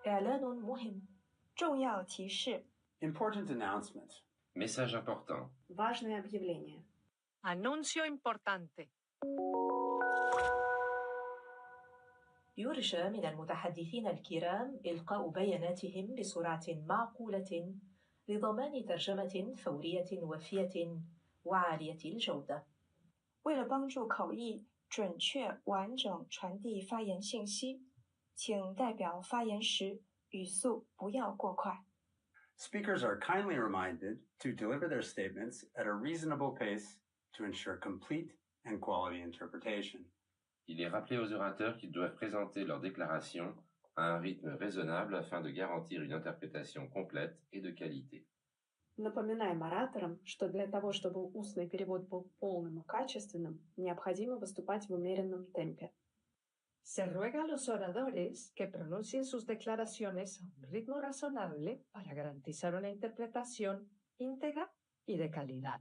إعلان مهم. 重要提示 Important announcement. Message important. Важное объявление. Anuncio importante. يرجى من المتحدثين الكرام إلقاء بياناتهم بسرعة معقولة لضمان ترجمة فورية وافية وعالية الجودة. 为了帮助口译准确完整传递发言信息，请代表发言时语速不要过快。 Speakers are kindly reminded to deliver their statements at a reasonable pace to ensure complete and quality interpretation. Il est rappelé aux orateurs qu'ils doivent présenter leur déclaration à un rythme raisonnable afin de garantir une interprétation complète et de qualité. Напоминаем ораторам, что для того, чтобы устный перевод был полным и качественным, необходимо выступать в умеренном темпе. Se ruega a los oradores que pronuncien sus declaraciones a un ritmo razonable para garantizar una interpretación íntegra y de calidad.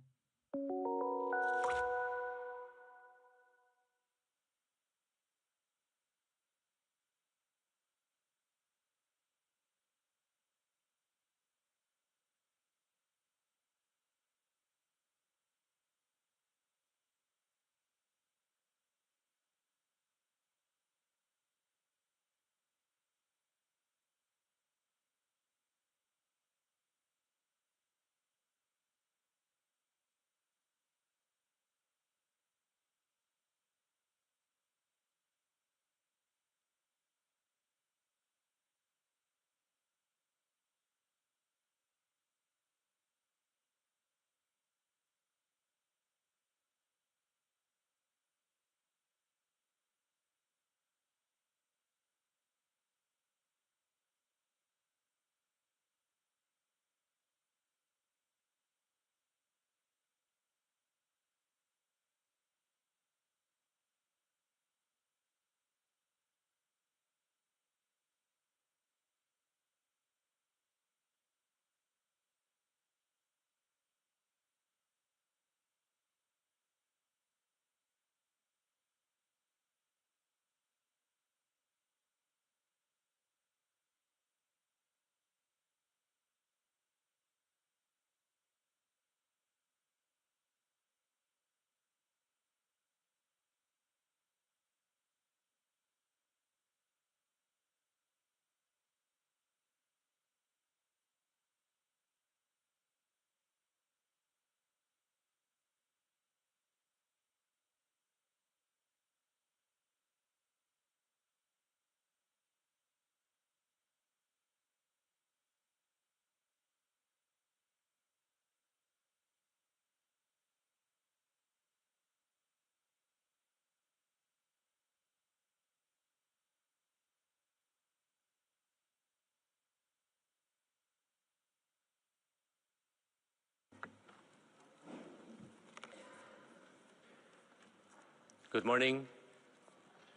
Good morning,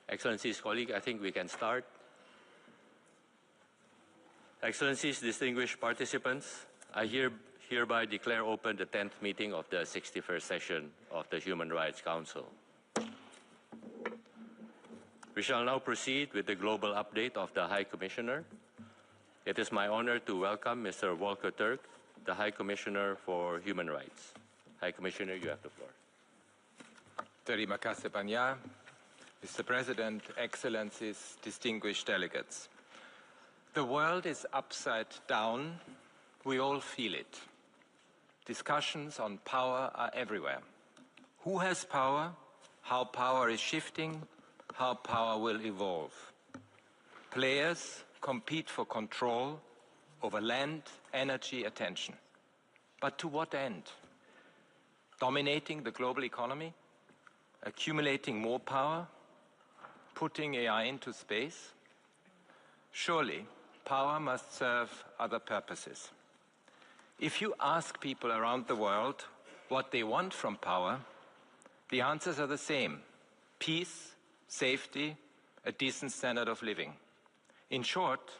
Excellencies, colleagues. I think we can start. Excellencies, distinguished participants, I hereby declare open the 10th meeting of the 61st session of the Human Rights Council. We shall now proceed with the global update of the High Commissioner. It is my honor to welcome Mr. Volker Turk, the High Commissioner for Human Rights. High Commissioner, you have the floor. Terima kasih banyak, Mr. President, Excellencies, distinguished delegates. The world is upside down. We all feel it. Discussions on power are everywhere. Who has power? How power is shifting? How power will evolve? Players compete for control over land, energy, attention. But to what end? Dominating the global economy? Accumulating more power? Putting AI into space? Surely, power must serve other purposes. If you ask people around the world what they want from power, the answers are the same: peace, safety, a decent standard of living. In short,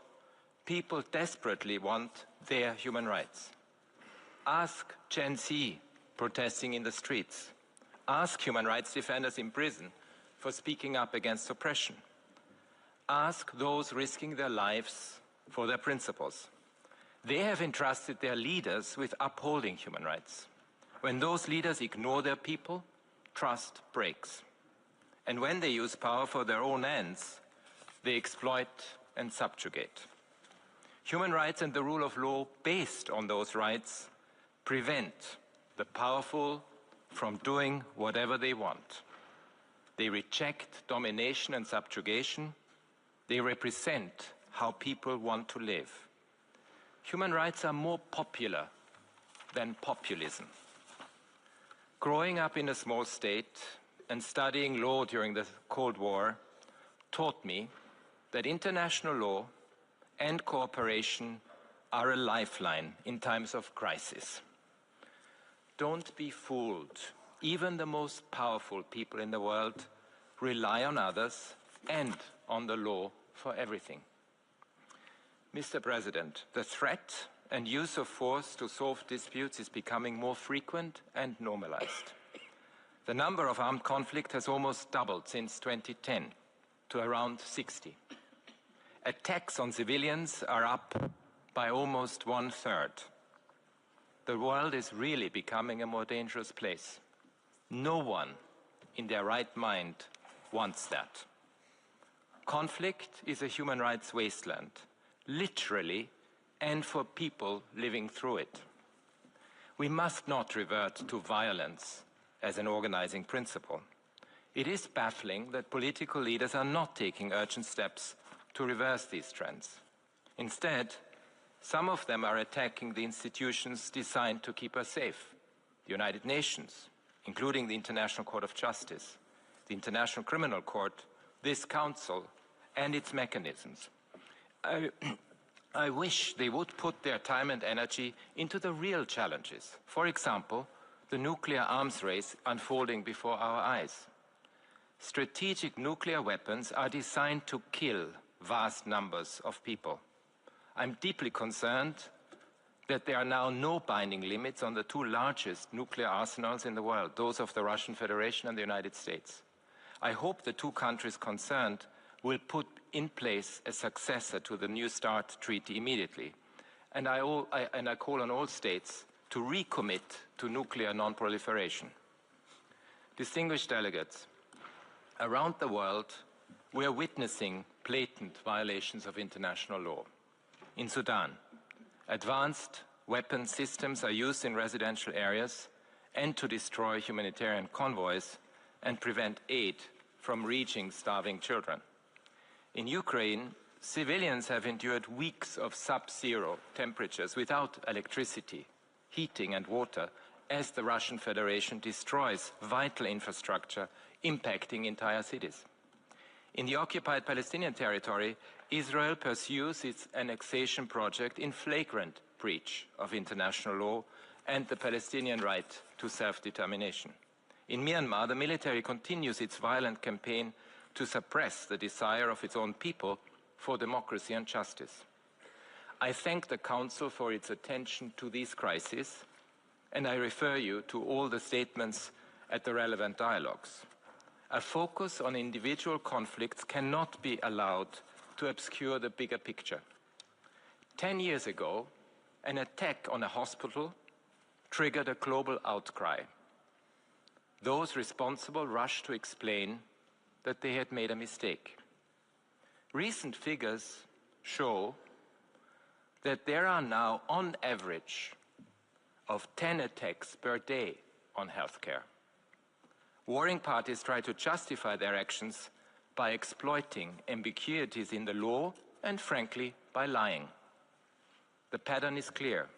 people desperately want their human rights. Ask Gen Z protesting in the streets. Ask human rights defenders in prison for speaking up against oppression. Ask those risking their lives for their principles. They have entrusted their leaders with upholding human rights. When those leaders ignore their people, trust breaks. And when they use power for their own ends, they exploit and subjugate. Human rights and the rule of law based on those rights prevent the powerful from doing whatever they want. They reject domination and subjugation. They represent how people want to live. Human rights are more popular than populism. Growing up in a small state and studying law during the Cold War taught me that international law and cooperation are a lifeline in times of crisis. Don't be fooled. Even the most powerful people in the world rely on others and on the law for everything. Mr. President, the threat and use of force to solve disputes is becoming more frequent and normalized. The number of armed conflicts has almost doubled since 2010 to around 60. Attacks on civilians are up by almost 1/3. The world is really becoming a more dangerous place. No one in their right mind wants that. Conflict is a human rights wasteland, literally, and for people living through it. We must not revert to violence as an organizing principle. It is baffling that political leaders are not taking urgent steps to reverse these trends. Instead, some of them are attacking the institutions designed to keep us safe: the United Nations, including the International Court of Justice, the International Criminal Court, this Council, and its mechanisms. I wish they would put their time and energy into the real challenges. For example, the nuclear arms race unfolding before our eyes. Strategic nuclear weapons are designed to kill vast numbers of people. I'm deeply concerned that there are now no binding limits on the two largest nuclear arsenals in the world, those of the Russian Federation and the United States. I hope the two countries concerned will put in place a successor to the New START treaty immediately. And I call on all states to recommit to nuclear non-proliferation. Distinguished delegates, around the world, we are witnessing blatant violations of international law. In Sudan, advanced weapon systems are used in residential areas and to destroy humanitarian convoys and prevent aid from reaching starving children. In Ukraine, civilians have endured weeks of sub-zero temperatures without electricity, heating and water as the Russian Federation destroys vital infrastructure, impacting entire cities. In the occupied Palestinian territory, Israel pursues its annexation project in flagrant breach of international law and the Palestinian right to self-determination. In Myanmar, the military continues its violent campaign to suppress the desire of its own people for democracy and justice. I thank the Council for its attention to these crises, and I refer you to all the statements at the relevant dialogues. A focus on individual conflicts cannot be allowed to obscure the bigger picture. 10 years ago, an attack on a hospital triggered a global outcry. Those responsible rushed to explain that they had made a mistake. Recent figures show that there are now, on average, of 10 attacks per day on healthcare. Warring parties try to justify their actions by exploiting ambiguities in the law and, frankly, by lying. The pattern is clear.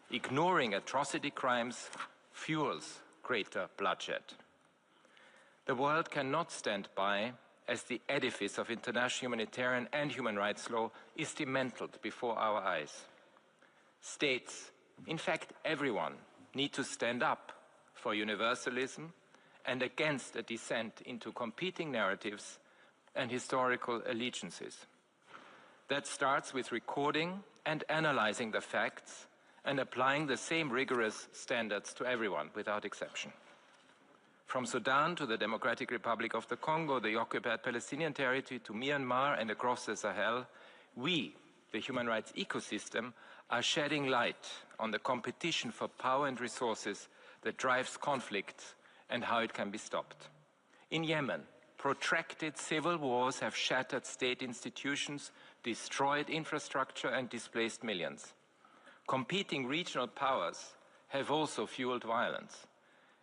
Ignoring atrocity crimes fuels greater bloodshed. The world cannot stand by as the edifice of international humanitarian and human rights law is dismantled before our eyes. States, in fact everyone, need to stand up for universalism and against a descent into competing narratives and historical allegiances. That starts with recording and analyzing the facts and applying the same rigorous standards to everyone without exception. From Sudan to the Democratic Republic of the Congo, the occupied Palestinian territory, to Myanmar and across the Sahel, we the human rights ecosystem, are shedding light on the competition for power and resources that drives conflict and how it can be stopped. In Yemen, protracted civil wars have shattered state institutions, destroyed infrastructure, and displaced millions. Competing regional powers have also fueled violence.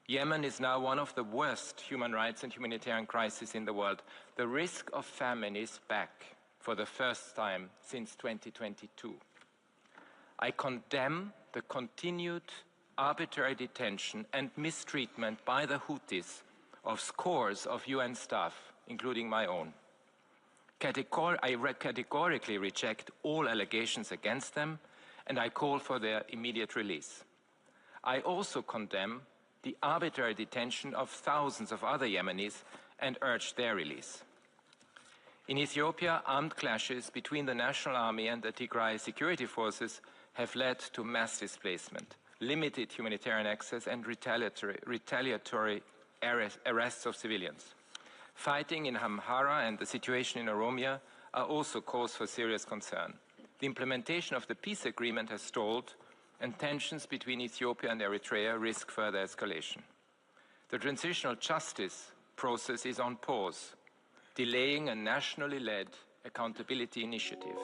Yemen is now one of the worst human rights and humanitarian crises in the world. The risk of famine is back for the first time since 2022. I condemn the continued arbitrary detention and mistreatment by the Houthis of scores of UN staff, including my own. I categorically reject all allegations against them, and I call for their immediate release. I also condemn the arbitrary detention of thousands of other Yemenis and urge their release. In Ethiopia, armed clashes between the National Army and the Tigray security forces have led to mass displacement, limited humanitarian access, and retaliatory arrests of civilians. Fighting in Amhara and the situation in Oromia are also cause for serious concern. The implementation of the peace agreement has stalled, and tensions between Ethiopia and Eritrea risk further escalation. The transitional justice process is on pause, delaying a nationally led accountability initiative.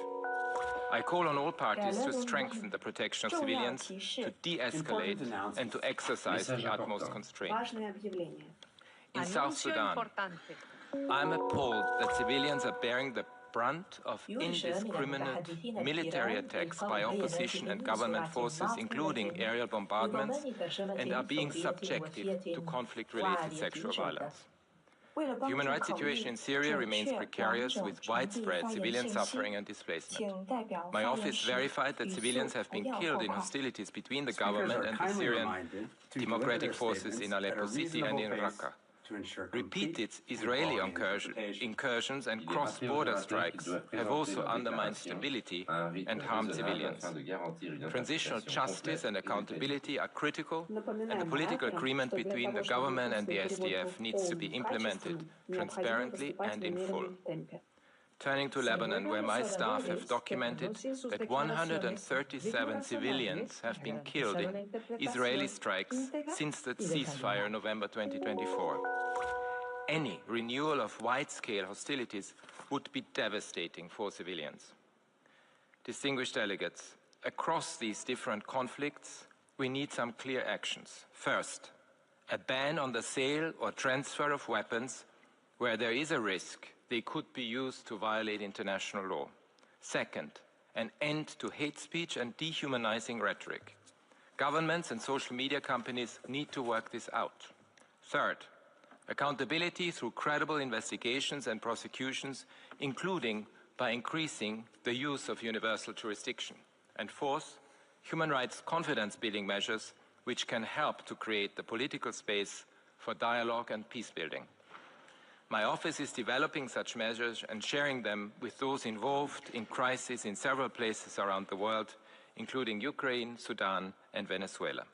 I call on all parties to strengthen the protection of civilians, to de-escalate, and to exercise the utmost constraint. In South Sudan, I'm appalled that civilians are bearing the brunt of indiscriminate military attacks by opposition and government forces, including aerial bombardments, and are being subjected to conflict-related sexual violence. The human rights situation in Syria remains precarious, with widespread civilian suffering and displacement. My office verified that civilians have been killed in hostilities between the government and the Syrian democratic forces in Aleppo City and in Raqqa. Repeated Israeli incursions and cross-border strikes have also undermined stability and harmed civilians. Transitional justice and accountability are critical, and the political agreement between the government and the SDF needs to be implemented transparently and in full. Turning to Lebanon, where my staff have documented that 137 civilians have been killed in Israeli strikes since the ceasefire in November 2024. Any renewal of wide-scale hostilities would be devastating for civilians. Distinguished delegates, across these different conflicts, we need some clear actions. First, a ban on the sale or transfer of weapons where there is a risk they could be used to violate international law. Second, an end to hate speech and dehumanizing rhetoric. Governments and social media companies need to work this out. Third, accountability through credible investigations and prosecutions, including by increasing the use of universal jurisdiction. And fourth, human rights confidence-building measures which can help to create the political space for dialogue and peace-building. My office is developing such measures and sharing them with those involved in crises in several places around the world, including Ukraine, Sudan, and Venezuela.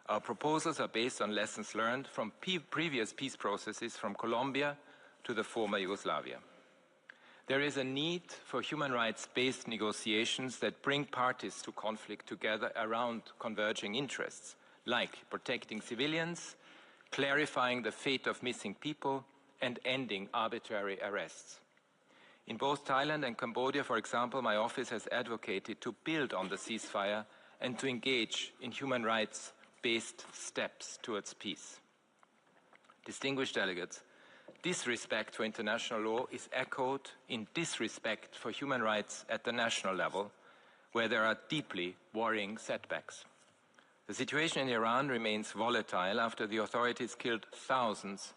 Our proposals are based on lessons learned from previous peace processes from Colombia to the former Yugoslavia. There is a need for human rights-based negotiations that bring parties to conflict together around converging interests, like protecting civilians, clarifying the fate of missing people, and ending arbitrary arrests. In both Thailand and Cambodia, for example, my office has advocated to build on the ceasefire and to engage in human rights-based steps towards peace. Distinguished delegates, disrespect for international law is echoed in disrespect for human rights at the national level, where there are deeply worrying setbacks. The situation in Iran remains volatile after the authorities killed thousands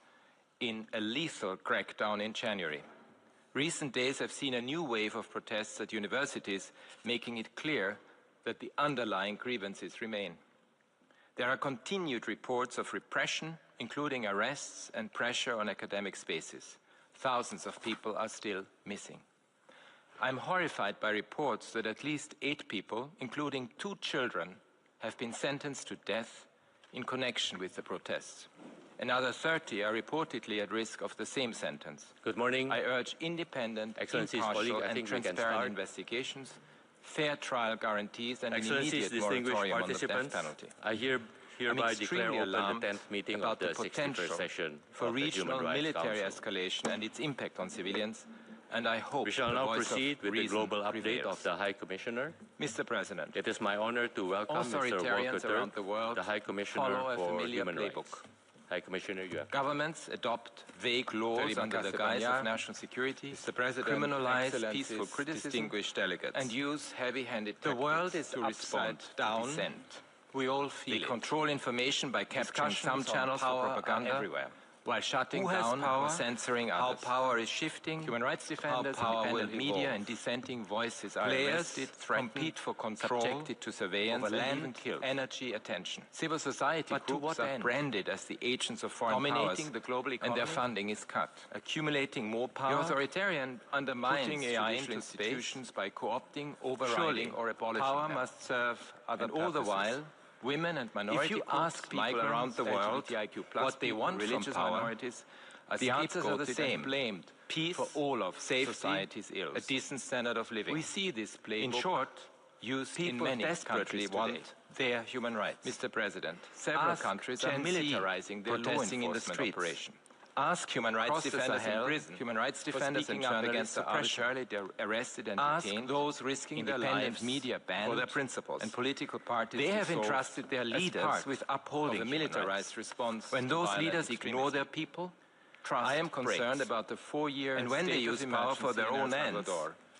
in a lethal crackdown in January. Recent days have seen a new wave of protests at universities, making it clear that the underlying grievances remain. There are continued reports of repression, including arrests and pressure on academic spaces. Thousands of people are still missing. I'm horrified by reports that at least 8 people, including 2 children, have been sentenced to death in connection with the protests. Another 30 are reportedly at risk of the same sentence. Good morning. I urge independent, Excellencies, impartial, colleague, I and think we can transparent start. investigations, fair trial guarantees, and an Excellencies, immediate distinguished moratorium on the death participants, penalty. I hereby declare open the 10th meeting of about the the 61st potential session for of the regional Human Rights military Council. escalation and its impact on civilians, and I hope We shall the now voice proceed of with the reason global update prevails. of the High Commissioner. Mr. President, It is my honor to welcome Mr. Volker authoritarians around the Turk, world the High Commissioner follow a for familiar Human playbook. Rights. High Commissioner, you have. Governments adopt vague laws under the guise of national security, criminalize peaceful criticism, distinguished delegates, and use heavy-handed tactics. The world is upside down. We all feel They control information by capturing some channels for propaganda everywhere, while shutting down or censoring others. How power is shifting, human rights defenders, independent media, and dissenting voices are arrested, compete for control, subjected to surveillance, and even killed. Energy, attention. Civil society groups are branded as the agents of foreign dominating powers, the global economy, and their funding is cut. Accumulating more power, the authoritarian undermines AI institutions by co-opting, overriding, or abolishing power them. Must serve other purposes. All the while, women and minority groups, ask people around the world what they want from power, minorities, the answers are the same. Blamed peace for all of society's ills, a decent standard of living. We see this playbook. In short, used in many countries want their human rights. Mr. President, several countries are militarizing their law enforcement operation. Ask human rights defenders in prison, human rights defenders and journalists are arbitrarily arrested and detained. Those risking their lives, media banned for their principles, and political parties. They have entrusted their leaders with upholding a militarized response. When those leaders ignore their people, I am concerned about the 4-year and when they use power for their own ends.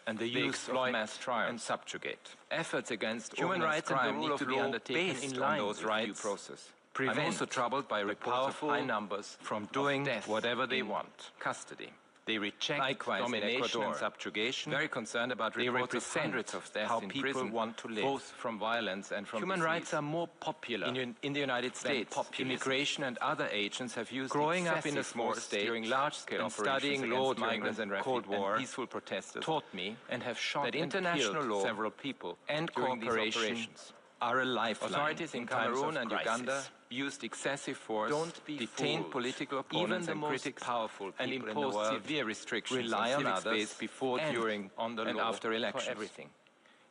And the use of mass trials and subjugate. Efforts against human rights and the rule of law undertaken in line with due process. I'm also troubled by reports of high numbers from doing whatever they want. Custody. They reject domination and subjugation. Very concerned about reports of hundreds of deaths in prison, want to live, both from violence and from human rights are more popular in the United States. Immigration and other agents have used growing up in a small state during large-scale operations studying law migrants and Cold War peaceful protesters taught me and have shot that international law several people and cooperation are a lifeline. Authorities in Cameroon and Uganda used excessive force, detained political opponents and critics, powerful and imposed severe restrictions on civic space before, during, and after elections. Everything.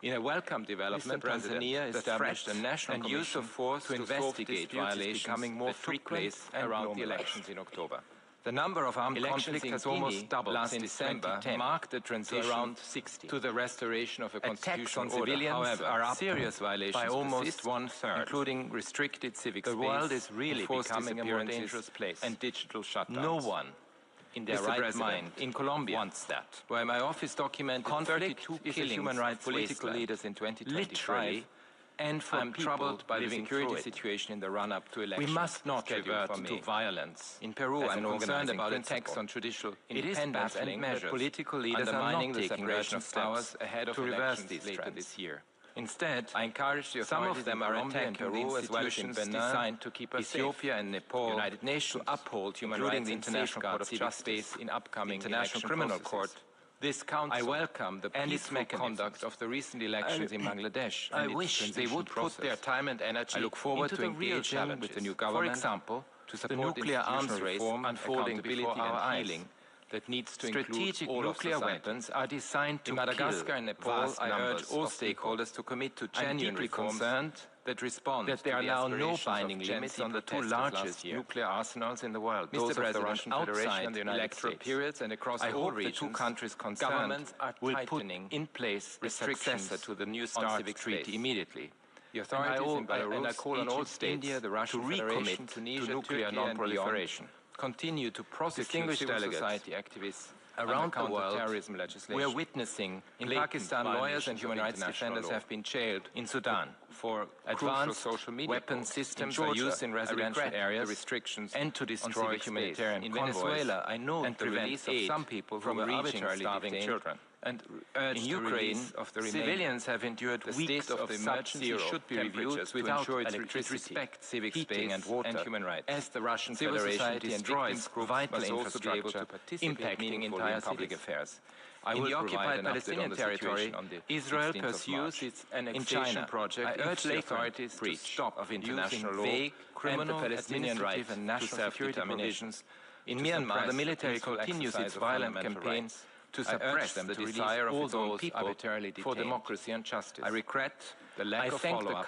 In a welcome development, Tanzania established a national and use of force to investigate violations becoming more frequent around the elections in October. The number of armed conflicts has almost doubled last December, marked the transition around 60 to the restoration of a constitutional order. Civilians, however, are up serious violations by almost 1/3, including restricted civic space. The world is really becoming a more dangerous place and digital shutdowns. No one in their right mind in Colombia wants that. Where my office documented 32 killings human rights political leaders in 2025. Literally, and I'm troubled by the security situation in the run-up to elections. We must not revert to violence. In Peru, I'm concerned about attacks on traditional independence and measures. Political leaders undermining the separation of powers ahead of elections later this year. Instead, I encourage the authorities some of them are attacking Peru as well as in Benin, designed to keep us Ethiopia safe. And Nepal, United Nations, to uphold human rights the International Court of Justice in upcoming International Criminal Court. This Council, I welcome the peaceful conduct of the recent elections in Bangladesh. I wish they would put their time and energy. I look forward to engaging with the new government, for example, to support the nuclear arms race unfolding before our eyes. That needs to strategic include all nuclear weapons are designed to Madagascar and Nepal. I urge all stakeholders to commit to genuine reforms that respond that there are now no binding limits on the two largest nuclear arsenals in the world, those of the Russian Federation and the United States. Periods and across all regions, the two countries concerned will put in place restrictions to the New START treaty immediately. The authorities in Belarus, and I call on all states, India, the Russian Federation, Tunisia, to nuclear non-proliferation. Continue to prosecute civil society activists around the world. Terrorism legislation. We are witnessing in Pakistan, lawyers and human rights defenders have been jailed. In Sudan, for advanced social media weapon systems are used in residential areas, restrictions and to destroy humanitarian convoys. In Venezuela, I know and the release of some people from arbitrarily starving children. And in Ukraine, civilians have endured weeks of emergency should be reviewed without electricity, respect civic space and water and human rights. As the Russian Federation destroys vital infrastructure, impacting entire public affairs. In the occupied Palestinian territory, Israel pursues its annexation project. I urge the authorities to stop international law, vague, criminal, Palestinian rights and national security provisions. In Myanmar, the military continues its violent campaigns to suppress the desire of its own people for democracy and justice. I regret the lack of follow-up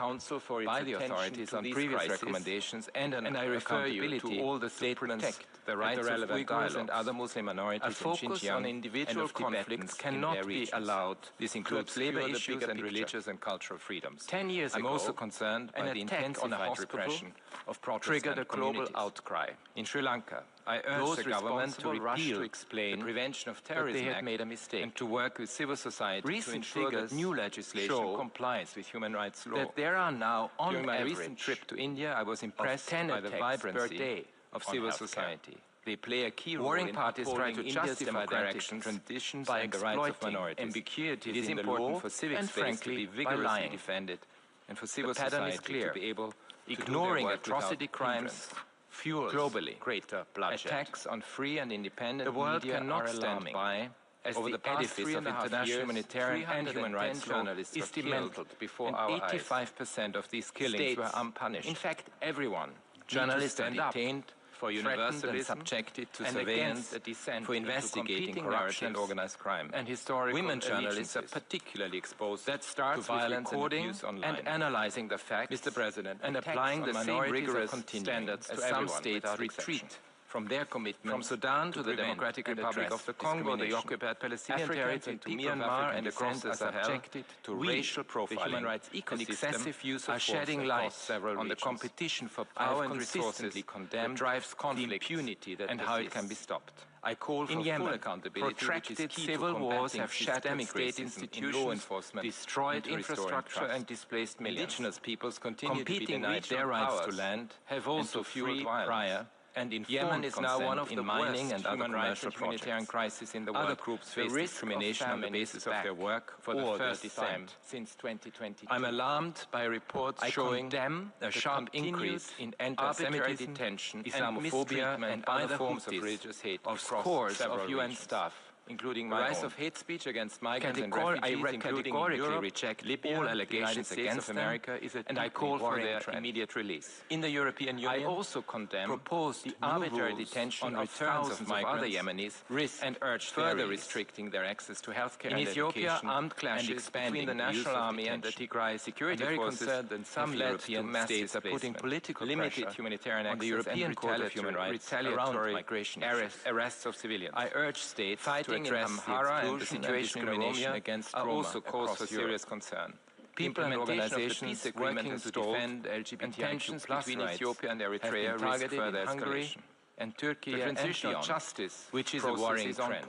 by the authorities on previous recommendations, and I refer you to all the statements the rights of Uyghurs and other Muslim minorities in Xinjiang on individual conflicts cannot be allowed. This includes labor issues and religious and cultural freedoms. 10 years ago, I'm also concerned by the intensified repression of protesters triggered a global outcry. In Sri Lanka, I urge the government to repeal the Prevention of Terrorism Act made a mistake and to work with civil society to ensure that new legislation complies with human rights law. That there are now, during my recent trip to India, I was impressed by the vibrancy of civil society. They play a key role in parties trying to justify their actions traditions by the rights of minorities. Ambiguity is important for civic space to be vigorously defended and for civil society to be able to ignoring atrocity crimes fuels globally greater bloodshed. Attacks on free and independent media cannot stand by as the edifice of international humanitarian and human rights journalists is dismantled before our eyes. 85% of these killings were unpunished. In fact, everyone, journalists are detained, for universalism, and subjected to surveillance, for investigating corruption and organized crime. And historical women journalists are particularly exposed to violence and abuse online. And analyzing the facts, Mr. President, and applying the same rigorous standards as some states retreat from their commitment from Sudan to the Democratic Republic of the Congo, the occupied Palestinian territory, to Myanmar and across the Sahel, to racial profiling, the human rights ecosystem, and excessive use of shedding light on the competition for power and resources that drives conflict, the impunity that and how it can be stopped. I call for full accountability. Protracted civil wars have shattered state institutions, law enforcement, destroyed infrastructure, and displaced millions. Indigenous peoples continue to be denied their rights to land, have also fueled prior. And Yemen is now one of the mining and other commercial humanitarian crises in the world. Other groups face discrimination on the basis of their work for the first time since 2022. I'm alarmed by reports showing a sharp increase in anti-Semitism, detention, Islamophobia, and other forms of religious hate of scores of UN staff, including my rise of hate speech against migrants and refugees, including in Europe, reject Libya, all allegations against America, and I call for their immediate release. In the European Union, I also condemn the arbitrary detention of thousands of other Yemenis, and urge further restricting their access to healthcare and Ethiopia, armed clashes between the National Army and the Tigray security forces and some European states are putting political limited humanitarian access on the European Court of Human Rights, retaliatory migration arrests of civilians. I urge states to address Amhara and the situation in Oromia against Roma are also cause for serious concern. People and organizations working to defend LGBT tensions between Ethiopia and Eritrea risk further escalation. And Turkey and beyond, justice, which is a worrying trend.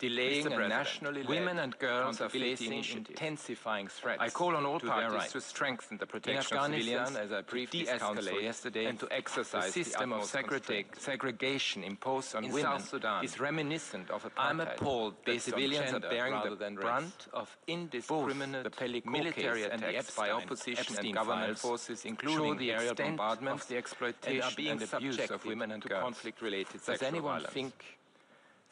Delaying a nationally women and girls are facing intensifying threats. I call on all parties to strengthen the protection of civilians, as I briefly de-escalate yesterday, and to exercise the system of segregation imposed on women South Sudan is reminiscent of apartheid. I'm appalled that civilians are bearing the brunt of indiscriminate military attacks by opposition and government forces, including the aerial bombardments, the exploitation and abuse of women and girls. Conflict-related sexual violence.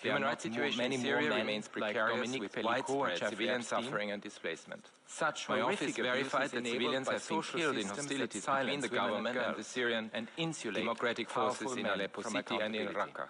The human rights situation in Syria remains precarious, with widespread civilian suffering and displacement. Such my office verified that civilians have been killed in hostilities between the government and the Syrian and insulate democratic forces in Aleppo City and in Raqqa.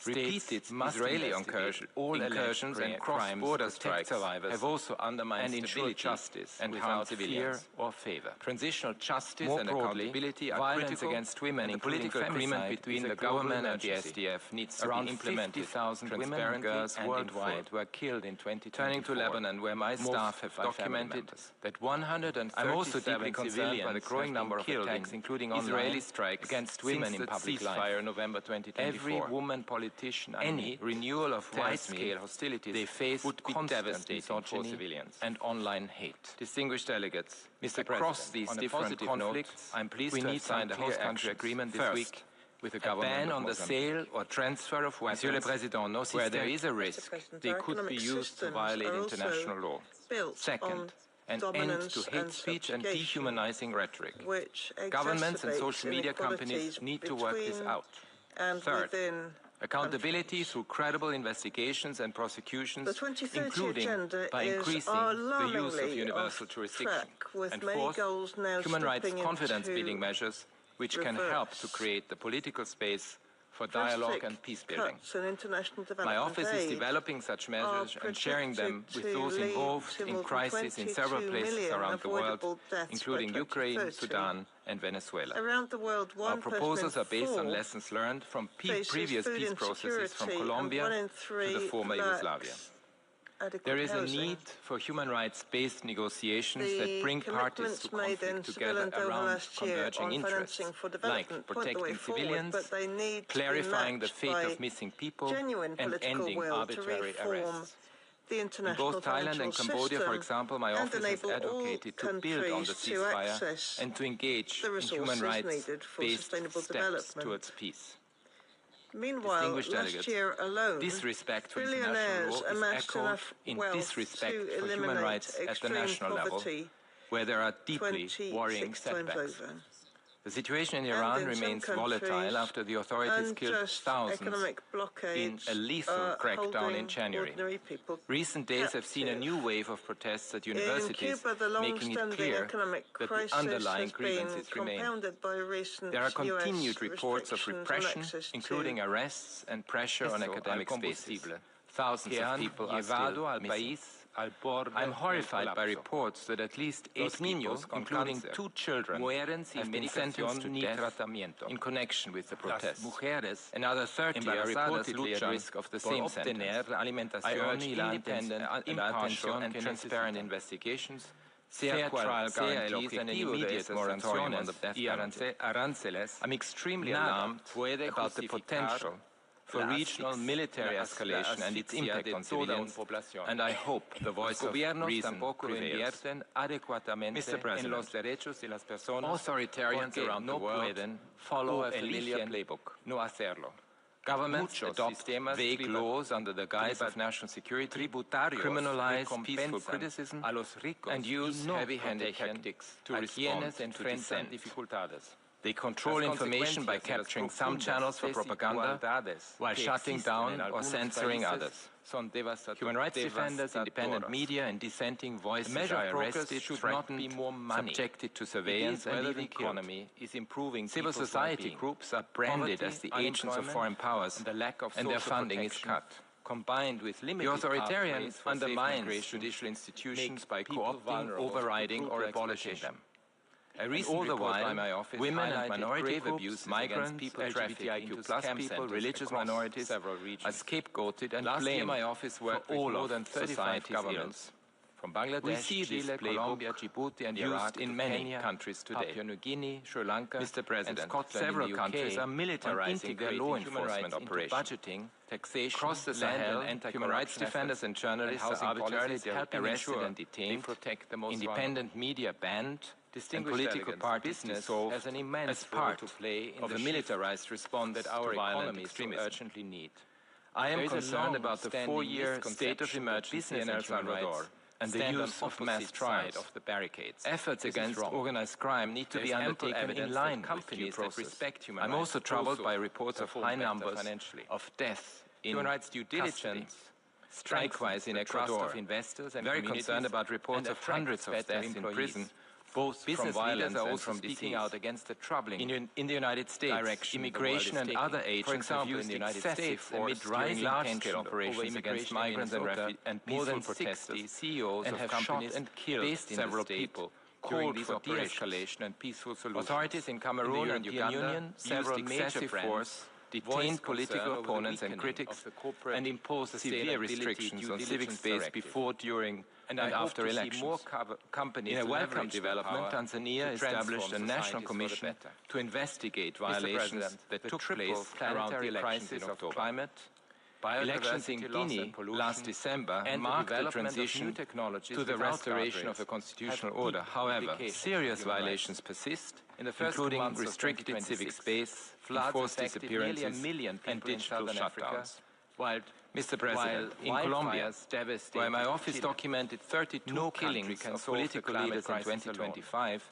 Repeated Israeli incursions and cross-border strikes have also undermined and ensured justice and harmed civilians or favor. Transitional justice and accountability are critical against women, and political agreement between the government and the SDF needs to be implemented. 50,000 women and girls worldwide were killed in 2020. Turning to Lebanon, where my staff have documented that 137 I'm also deeply concerned by the growing number of attacks, including Israeli strikes against women in public life. November 2024. Every woman politician, any renewal of wide-scale hostilities they face would be devastating for civilians and online hate. Distinguished delegates, across these different conflicts, I'm pleased to have signed a host country agreement this week with the government. A ban on the sale or transfer of weapons, where there is a risk they could be used to violate international law. Second, an end to hate speech and dehumanizing rhetoric. Governments and social media companies need to work this out. Third, Accountability through credible investigations and prosecutions, The 2030 including agenda by is increasing the use of alarmingly universal off jurisdiction. track, with And many fourth, goals now human rights slipping confidence-building into measures which can help to create the political space for dialogue and peace building. My office is developing such measures and sharing them with those involved in crises in several places around the world, including Ukraine, Sudan, and Venezuela. Around the world, Our proposals are based on lessons learned from previous peace processes from Colombia to the former Yugoslavia. There is a need for human rights-based negotiations that bring parties to conflict together around converging interests, like protecting civilians, clarifying the fate of missing people, and ending arbitrary arrests. In both Thailand and Cambodia, for example, my office has advocated to build on the ceasefire and to engage in human rights-based steps towards peace. Meanwhile, last year alone, disrespect for international law is echoed in disrespect for human rights at the national level, where there are deeply worrying setbacks. The situation in Iran remains volatile after the authorities killed thousands in a lethal crackdown in January. Recent days have seen a new wave of protests at universities, making it clear that the underlying grievances remain. There are continued reports of repression, including arrests and pressure on academic spaces. Thousands of people are still missing. I'm horrified by reports that at least 8 people, including 2 children, have been sentenced to death in connection with the protests. Another 30 are reportedly at risk of the same sentence. I urge independent, impartial and transparent investigations, fair trial guarantees and an immediate moratorium on the death penalty. I'm extremely alarmed about the potential for regional military escalation and its impact on civilians, and I hope the voice of reason prevails. Mr. President, authoritarians around the world follow a familiar playbook. Governments adopt vague laws under the guise of national security, criminalize peaceful criticism, and use heavy-handed tactics to respond to dissent. They control information by capturing some channels for propaganda while shutting down or censoring others. Human rights defenders, independent media, and dissenting voices are arrested, threatened, subjected to surveillance, and even killed. Civil society groups are branded as the agents of foreign powers, and their funding is cut. The authoritarian undermines judicial institutions by co-opting, overriding, or abolishing them. All the while, women and minority groups, migrants, people, LGBTIQ+ people, religious minorities are scapegoated and blamed for all of society's governments. From Bangladesh, Chile, Colombia, Djibouti, and used in many countries today. Papua New Guinea, Sri Lanka, Mr. President, several countries are militarizing their law enforcement operations. Budgeting, taxation, across the Sahel, human rights defenders and journalists are arbitrarily arrested and detained, independent media banned, and political parties dissolved as an immense part of the militarized response that our economies so urgently need. I am concerned about the 4-year state of emergency in El Salvador and the use of mass trials of the barricades. Efforts against organized crime need to be undertaken in line with due process. I'm also troubled by reports of high numbers of deaths in human rights due diligence. Likewise in Ecuador, I'm very concerned about reports of hundreds of deaths in prison, both business leaders are also speaking out against the troubling in the United States. Immigration and other agents have used excessive force during large-scale operations against migrants and peaceful protesters, CEOs and have shot and killed several people during these de-escalation and peaceful solutions. Authorities in Cameroon and Uganda several major force, detained political opponents and critics, and imposed severe restrictions on civic space before, during, and after elections. In a welcome development, Tanzania established a national commission to investigate violations that took place around the crisis of climate. Elections in Guinea last December marked the transition to the restoration of a constitutional order. However, serious violations persist, including restricted civic space, enforced disappearances, and digital shutdowns. Mr. President, in Colombia, where my office documented 32 killings of political leaders in 2025,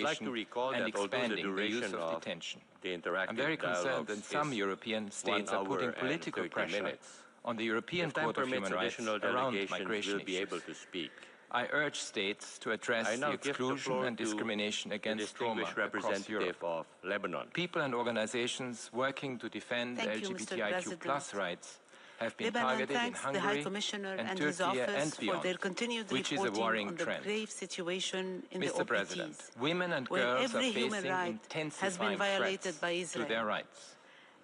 investigation recall and that although the expanding the use duration of of detention. the interactive I'm very concerned that dialogues some is European states 1 are putting hour and political 30 pressure minutes. on the European If time Court of permits, Human Rights additional around delegations migration will be able issues. to speak. I urge states to I address now the give the exclusion floor and to discrimination the against Roma distinguished across Europe. representative of Lebanon. People and organizations working to defend Thank you, Mr. LGBTIQ+ President. rights have been Lebanon targeted in thanks the High Hungary Commissioner and and his Turkey office and for beyond, their continued which is a reporting worrying on the trend. grave situation in Mr. the President, OPTs, women and where girls are every human facing right has been intensifying violated threats by to Israel. their rights.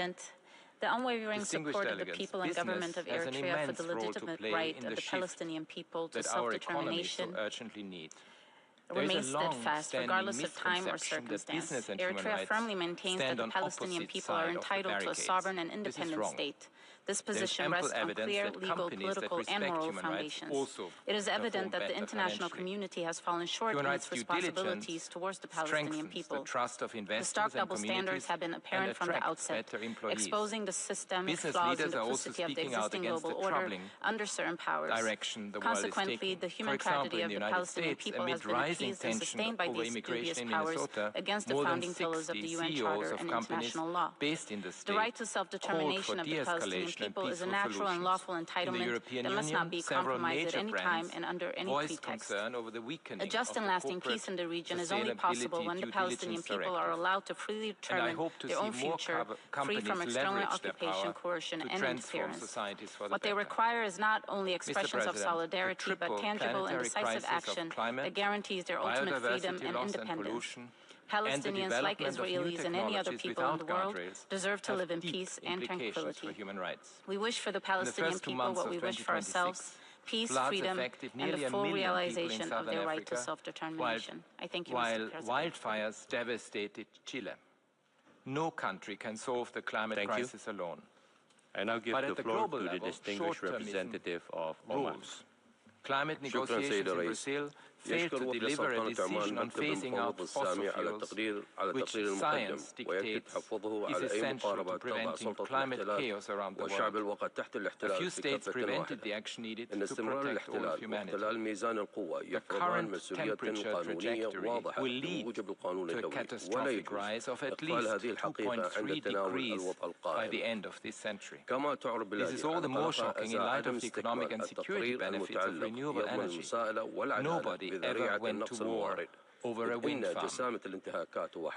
President. The unwavering Distinguished support of the delegates, people and government of business has an Eritrea for the immense role to legitimate play right in of the the shift Palestinian people to that our economy so self-determination urgently need. There remains is a steadfast regardless of time or misconception that circumstance. business and human Eritrea rights firmly maintains that stand the on Palestinian opposite people are side of the entitled to a barricades. sovereign and This is independent wrong. state. This There is position ample rests on evidence clear that legal, companies that political, and respect moral human rights foundations. also It is evident perform that the better international financially. community has fallen short Human in rights its due responsibilities diligence towards the Palestinian strengthens people. the trust of The investors stark and double standards communities have been and apparent from the attracts outset, better employees. exposing the systemic Business flaws and leaders are also duplicity of the speaking out existing against global the order troubling under certain powers. direction the world is Consequently, taking. the human For example, tragedy in of the the United Palestinian States, people has amid been rising appeased and tension sustained by over these dubious immigration in powers Minnesota, against the more than founding pillars of 60 the UN CEOs Charter of and companies international law. based in the The state right to called for self-determination of the Palestinian de-escalation and people is a peaceful natural and solutions. lawful In the entitlement European that must Union, not be several compromised at major any time brands and under any voiced pretext. concern over the weakening A just of and the lasting corporate peace in the region is only possible when the sustainability Palestinian due people are diligence allowed to freely directive. And I determine hope to their see own more future, free companies from external leverage their occupation, power coercion, to and transform interference. societies for the What they better. require is not only expressions of President, solidarity, the but triple tangible and planetary decisive crisis of action climate, that guarantees their ultimate freedom biodiversity and loss and independence. pollution, Palestinians, like and the development of new Israelis and any other technologies people in the without world, guardrails deserve to have live in deep peace and implications tranquility. for human rights. We wish for the In the Palestinian first 2 people months what of we wish for 2026, ourselves: peace, floods freedom, affected and the nearly a full million people in realization of southern their right to Africa, self-determination. I thank you, while Mr. President. wildfires devastated Chile. No country can solve the climate crisis alone. I now give But the at the floor global to the level, distinguished short-termism representative of Oman. rules. Climate negotiations in Brazil failed to deliver a decision on phasing out fossil fuels, which science dictates is essential to preventing climate chaos around the world. A few states prevented the action needed to protect all of humanity. The current temperature trajectory will lead to a catastrophic rise of at least 2.3 degrees by the end of this century. This is all the more shocking in light of the economic and security benefits of renewable energy. Nobody ever went to war over a wind farm.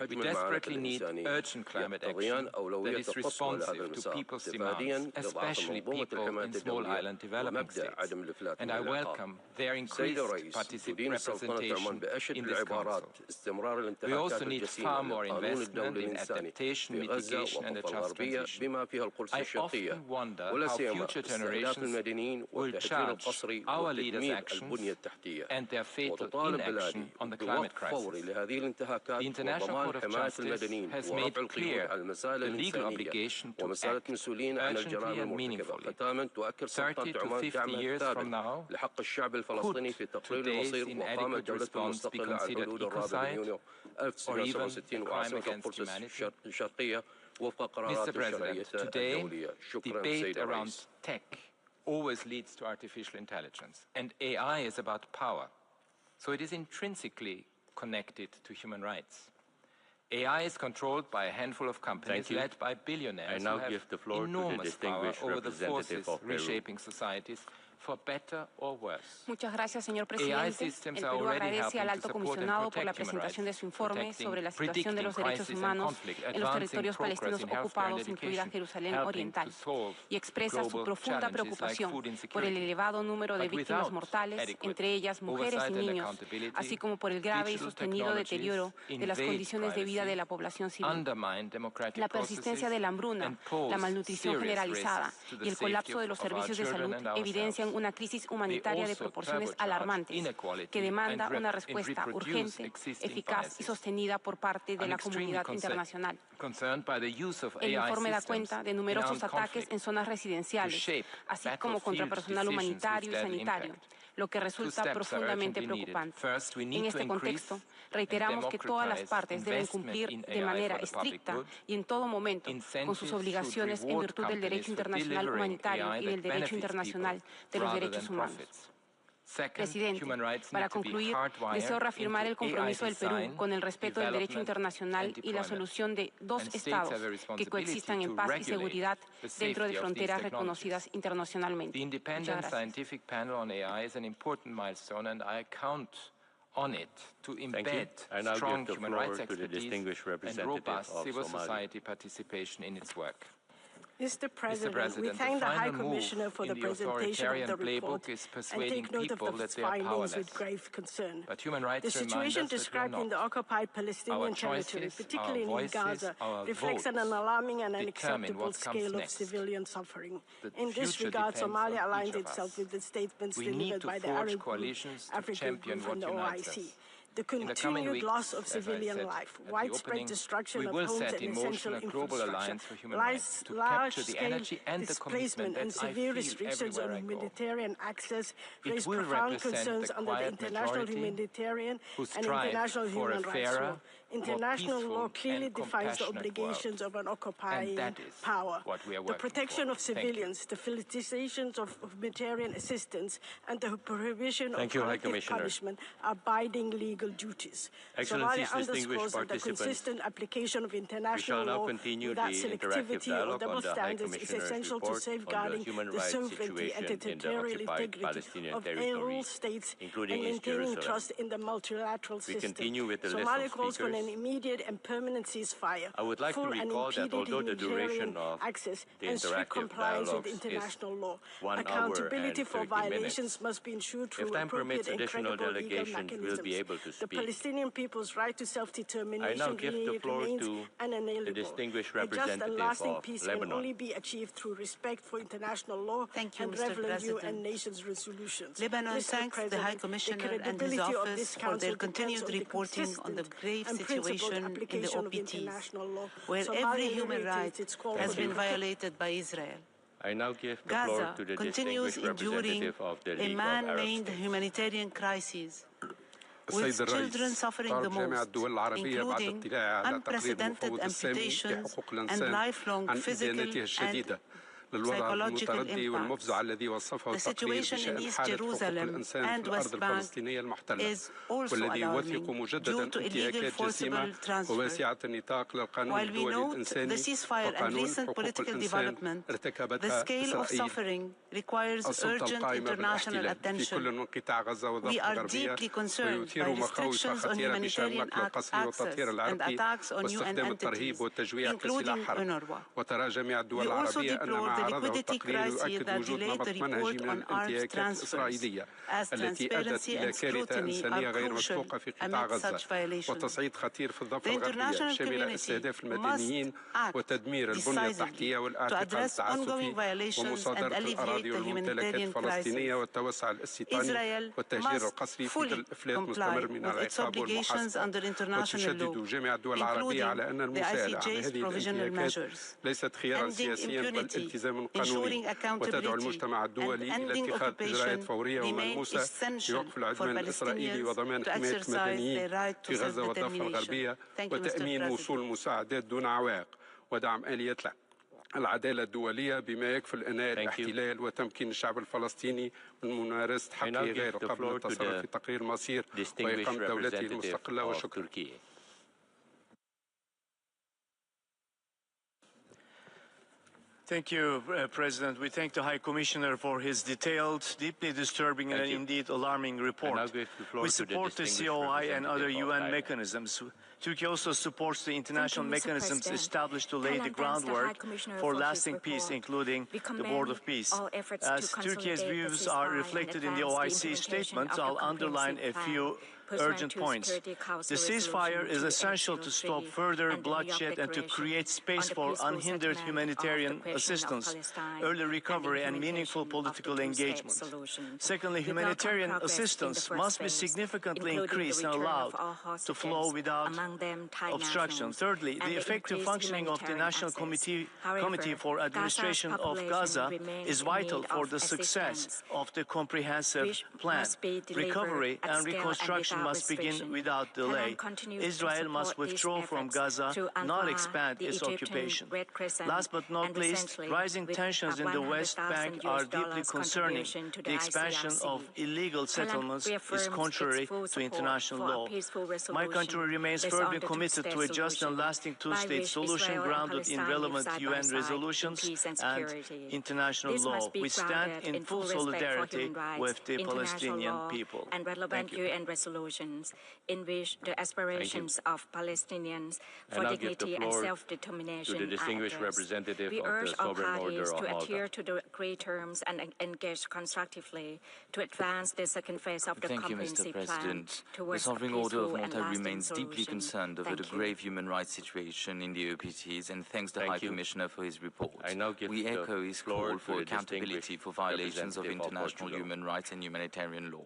We desperately need urgent climate action that is responsive to people's demands, especially people in small island developing states. And I welcome their increased representation in this council. We also need far more investment in adaptation, mitigation and a just transition. I often wonder how future generations will judge our leaders' actions and their fatal inaction on the climate crisis. The International Court of Justice has made clear the legal obligation to act urgently and meaningfully. 30 to 50 years from now, could today's inadequate response be considered ecocide or even a crime against humanity? Mr. President, today, debate around tech always leads to artificial intelligence, and AI is about power. So it is intrinsically connected to human rights. AI is controlled by a handful of companies led by billionaires I now who have give the floor to the enormous power distinguished over the representative forces of Peru. reshaping societies for better or worse. Muchas gracias, señor AI presidente. systems El are Perú already agradece al helping to alto support and comisionado por la protect human presentación de rights, su informe protecting, sobre la situación de los predicting derechos crisis and humanos conflict, en los advancing territorios progress palestinos in healthcare and ocupados, incluida education, Jerusalén helping Oriental, to solve y expresa su global profunda challenges like preocupación food por el insecurity. elevado número de But víctimas without mortales, adequate entre ellas mujeres y oversight and niños, accountability, así como por el grave y digital sostenido deterioro technologies de las invade condiciones de vida privacy, de la población civil. undermine democratic La persistencia de la hambruna, and pose la malnutrición serious generalizada risks to the y el safety colapso de los of our servicios de children salud and ourselves. evidencian una crisis humanitaria de also proporciones turbocharge alarmantes inequality que demanda and una and respuesta reproduce urgente, existing eficaz y biases. sostenida por parte de I'm la extremely comunidad internacional. concerned by the use of El AI informe da systems cuenta de in numerosos armed ataques conflict en zonas to residenciales, shape así como contra battlefield personal decisions humanitario y with deadly sanitario, impact. lo que Two resulta steps are profundamente urgently needed. preocupante. First, we need En to este contexto, increase reiteramos que todas las partes deben investment cumplir in de AI manera for the public estricta good. y en todo momento con Incentives sus should obligaciones en reward virtud del derecho companies for internacional delivering humanitario AI y that del derecho benefits internacional people de los rather derechos than humanos. profits. Second, Presidente, human rights para need to be concluir, hardwired deseo reafirmar el into compromiso AI del Perú design, con el respeto del derecho development, internacional and y la deployment. solución de dos And states estados have a que responsibility coexistan en to paz y regulate seguridad the dentro de safety of fronteras these reconocidas technologies. internacionalmente. The Muchas independent gracias. scientific panel on AI is an important milestone, and I count on it to embed I now strong give the human floor rights to the expertise distinguished and representative robust of civil Somalia. society participation in its work. Mr. President, we thank the High Commissioner for the presentation of the report and take note of the findings with grave concern. But human rights the situation described in the occupied Palestinian territory, particularly in Gaza, reflects an alarming and unacceptable scale of civilian suffering. In this regard, Somalia aligns itself with the statements delivered by the Arab Group, African Group and the OIC. The continued loss of civilian life, widespread destruction of homes and essential infrastructure, large-scale displacement and severe restrictions on humanitarian access raise profound concerns under the international humanitarian and international human rights law. International law clearly defines the obligations of an occupying power. The protection of civilians, the facilitation of humanitarian assistance, and the prohibition of collective punishment are binding legal duties. Somalia underscores that the consistent application of international law without selectivity or double standards is essential to safeguarding the sovereignty and the territorial integrity of all states and maintaining trust in the multilateral system. Somalia calls for an immediate and permanent ceasefire, full and impeded humanitarian access, and strict compliance with international law. Accountability for violations must be ensured through appropriate and credible legal mechanisms. The Palestinian people's right to self-determination remains unalienable. A just and lasting peace can only be achieved through respect for international law and relevant UN nations resolutions. Lebanon thanks the High Commissioner and his office for their continued reporting on the grave situation in the OPT, where every human right has been violated by Israel. I now give the Gaza floor to the continues distinguished enduring representative of the a League of Arab man-made States. humanitarian crisis, with children suffering the most, including unprecedented amputations and lifelong physical and psychological impacts. The situation in East Jerusalem and West Bank is also alarming due to illegal forcible transfer. While we note the ceasefire and recent political development, the scale of suffering requires urgent international attention. We are deeply concerned by restrictions on humanitarian access and attacks on UN entities, including UNRWA. We also deplore the liquidity crisis that delayed the report on arms transfers, as transparency and scrutiny are crucial amid such violations. The international community must act decisively to address ongoing violations and alleviate the humanitarian crisis. Israel must fully comply with its obligations under international law, including the ICJ's provisional measures, ending impunity, ensuring accountability, and ending occupation remain essential for Palestinians to exercise their right to self-determination. Thank you, Mr. President. ودعم آليات العدالة الدولية بما يكفل الإنهاء الاحتلال وتمكين الشعب الفلسطيني من ممارسة حقه غير قابل للتصرف في تقرير مصير وإقامة دولته المستقلة. وشكرا. Thank you, President. We thank the High Commissioner for his detailed, deeply disturbing and indeed alarming report. We support the COI and other UN mechanisms. Turkey also supports the international mechanisms established to lay the groundwork for lasting peace, including the Board of Peace. As Turkey's views are reflected in the OIC statement, I'll underline a few urgent points. The ceasefire is essential to stop further bloodshed and to create space for unhindered humanitarian assistance, early recovery, and meaningful political engagement. Secondly, humanitarian assistance must be significantly increased and allowed to flow without obstruction. Thirdly, the effective functioning of the National Committee for Administration of Gaza is vital for the success of the comprehensive plan. Recovery and reconstruction must begin without delay. Israel must withdraw from Gaza, not expand its occupation. Last but not least, rising tensions in the West Bank are deeply concerning. The expansion of illegal settlements is contrary to international law. My country remains firmly committed to a just and lasting two-state solution grounded in relevant UN resolutions and international law. We stand in full solidarity with the Palestinian people. Thank you. resolutions in which the aspirations of Palestinians for dignity and self-determination are addressed. We urge all parties to adhere to the agreed terms and engage constructively to advance the second phase of the comprehensive plan towards the Sovereign a Order of peaceful and Malta lasting remains deeply solution. concerned over the grave human rights situation in the OPTs and thanks the High Commissioner for his report. We echo his call for accountability for violations of international human rights and humanitarian law.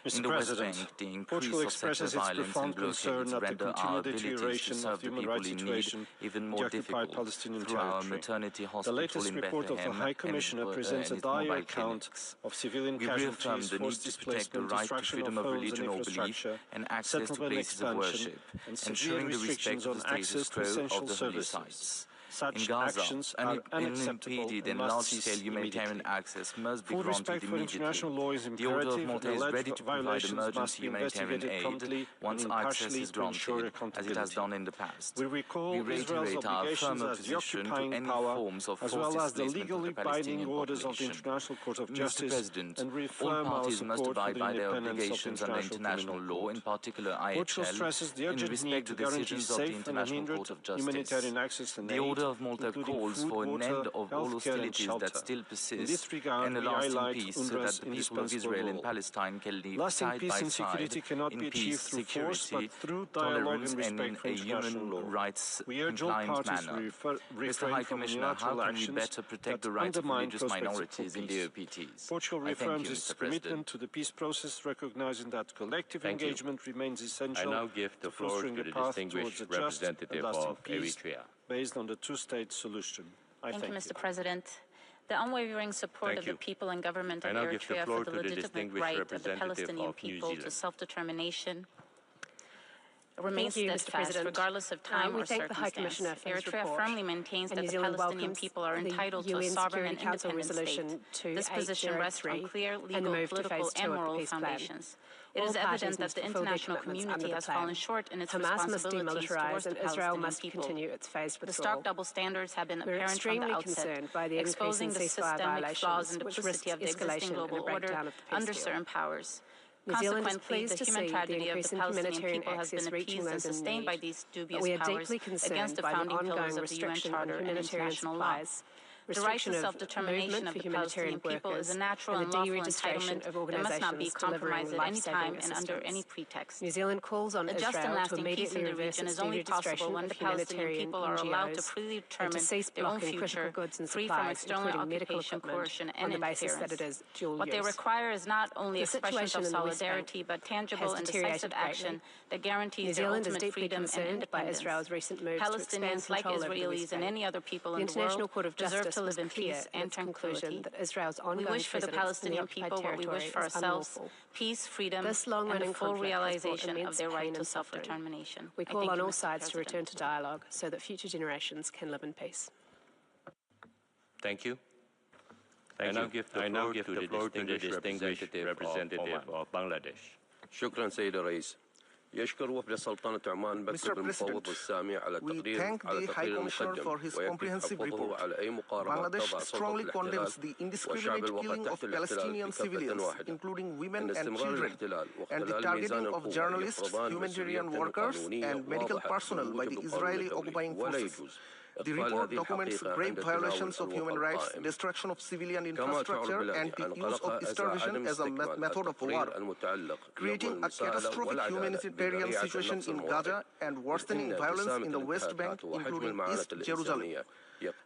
Mr. In the West President, Bank, the Portugal increase of expresses settler its violence and profound concern blockades at the render our continued abilities to deterioration serve of the human people rights in need situation even in more the occupied difficult Palestinian through our territory. maternity The hospital latest in report of the Bethlehem High Commissioner presents a and its dire mobile account clinics. of civilian We reaffirm casualties, the need forced to protect the displacement, right to destruction freedom of of homes and religion or belief infrastructure, and access to settlement places of expansion, worship, and severe ensuring the respect restrictions of on the status access to quo essential of the holy services. sites. Such In Gaza, actions are unacceptable unimpeded and and must cease large-scale humanitarian immediately. access must be Full granted respect for immediately. international law is The Order of imperative, Malta and is ready alleged to provide violations must emergency be humanitarian investigated aid promptly once and access impartially is to ensure granted, as it accountability. has done in the past. We recall We Israel's reiterate our obligations firm as the opposition to occupying any power, forms of as forced well as the displacement of legally the Palestinian binding orders of the population. International Court of Mr. Justice, President, and all reaffirm our parties must support for abide the by their independence of the obligations under international Criminal law, Court. in particular Portugal IHL, stresses the and urgent need respect to the guarantee decisions of the safe and International unhindered Court of Justice. humanitarian access and The aid, Order of Malta including calls food, for an water, end of all healthcare, and hostilities shelter. that still In persist this regard, and a we lasting highlight peace so that UNRWA's the people of indispensable Israel and role. Palestine can live Lasting side peace by and security side cannot in be achieved peace, through force, security, but through dialogue tolerance, and and respect in for a international law. human rights We urge all compliant parties to manner. Mr. refrain High from Commissioner, how unilateral can we actions better protect that the rights of undermine religious prospects for minorities in peace. the OPTs? Portugal I thank reaffirms you, its Mr. President. commitment to the peace process, recognizing that collective Thank you. engagement remains essential I now give the to floor fostering to a the path towards distinguished a just and representative lasting of peace Eritrea. based on the two-state solution. Thank you, Mr. President. The unwavering support of the people and government of Eritrea for the legitimate right of the Palestinian people to self-determination remains steadfast, regardless of time or circumstance. Eritrea firmly maintains that the Palestinian people are entitled to a sovereign and independent state. This position rests on clear legal, political, and moral foundations. It is evident that the international community has fallen short in its responsibilities towards the Palestinian people. The stark double standards have been apparent from the outset, exposing the systemic flaws and duplicity of the existing global order under certain powers. Consequently, the human tragedy of the Palestinian people has been appeased and sustained by these dubious powers against the founding pillars of the UN Charter and international law. The right to self-determination of the Palestinian people is a natural and lawful entitlement that must not be compromised at any time and under any pretext. New Zealand calls on a just and Israel lasting peace in the region is only possible when the Palestinian people are allowed to freely determine their own future, free from external occupation, coercion, and interference. What they require is not only expressions of solidarity, but tangible and decisive action that guarantees their ultimate freedom and independence. Palestinians, like Israelis and any other people in the world, deserve to live in peace and tranquility. We wish for the Palestinian people what we wish for ourselves: peace, freedom, and the full realization of their right to self-determination. We call on all sides to return to dialogue so that future generations can live in peace. Thank you. I now give the floor to the distinguished representative of Bangladesh. شكرا سيد الرئيس. يشكر وفد سلطنة عمان مكتب المفوض السامي على تقرير المقدم ويكفي تحفظه على أي مقاربة تضع صوت الاحتلال وشعب الوطن تحت الاحتلال في كفة واحدة. إن استمرار الاحتلال واختلال ميزان القوة يفرضان مسؤولية قانونية واضحة بوجب قانون الدولي ولا يجوز. The report documents grave violations of human rights, destruction of civilian infrastructure, and the use of starvation as a method of war, creating a catastrophic humanitarian situation in Gaza and worsening violence in the West Bank, including East Jerusalem.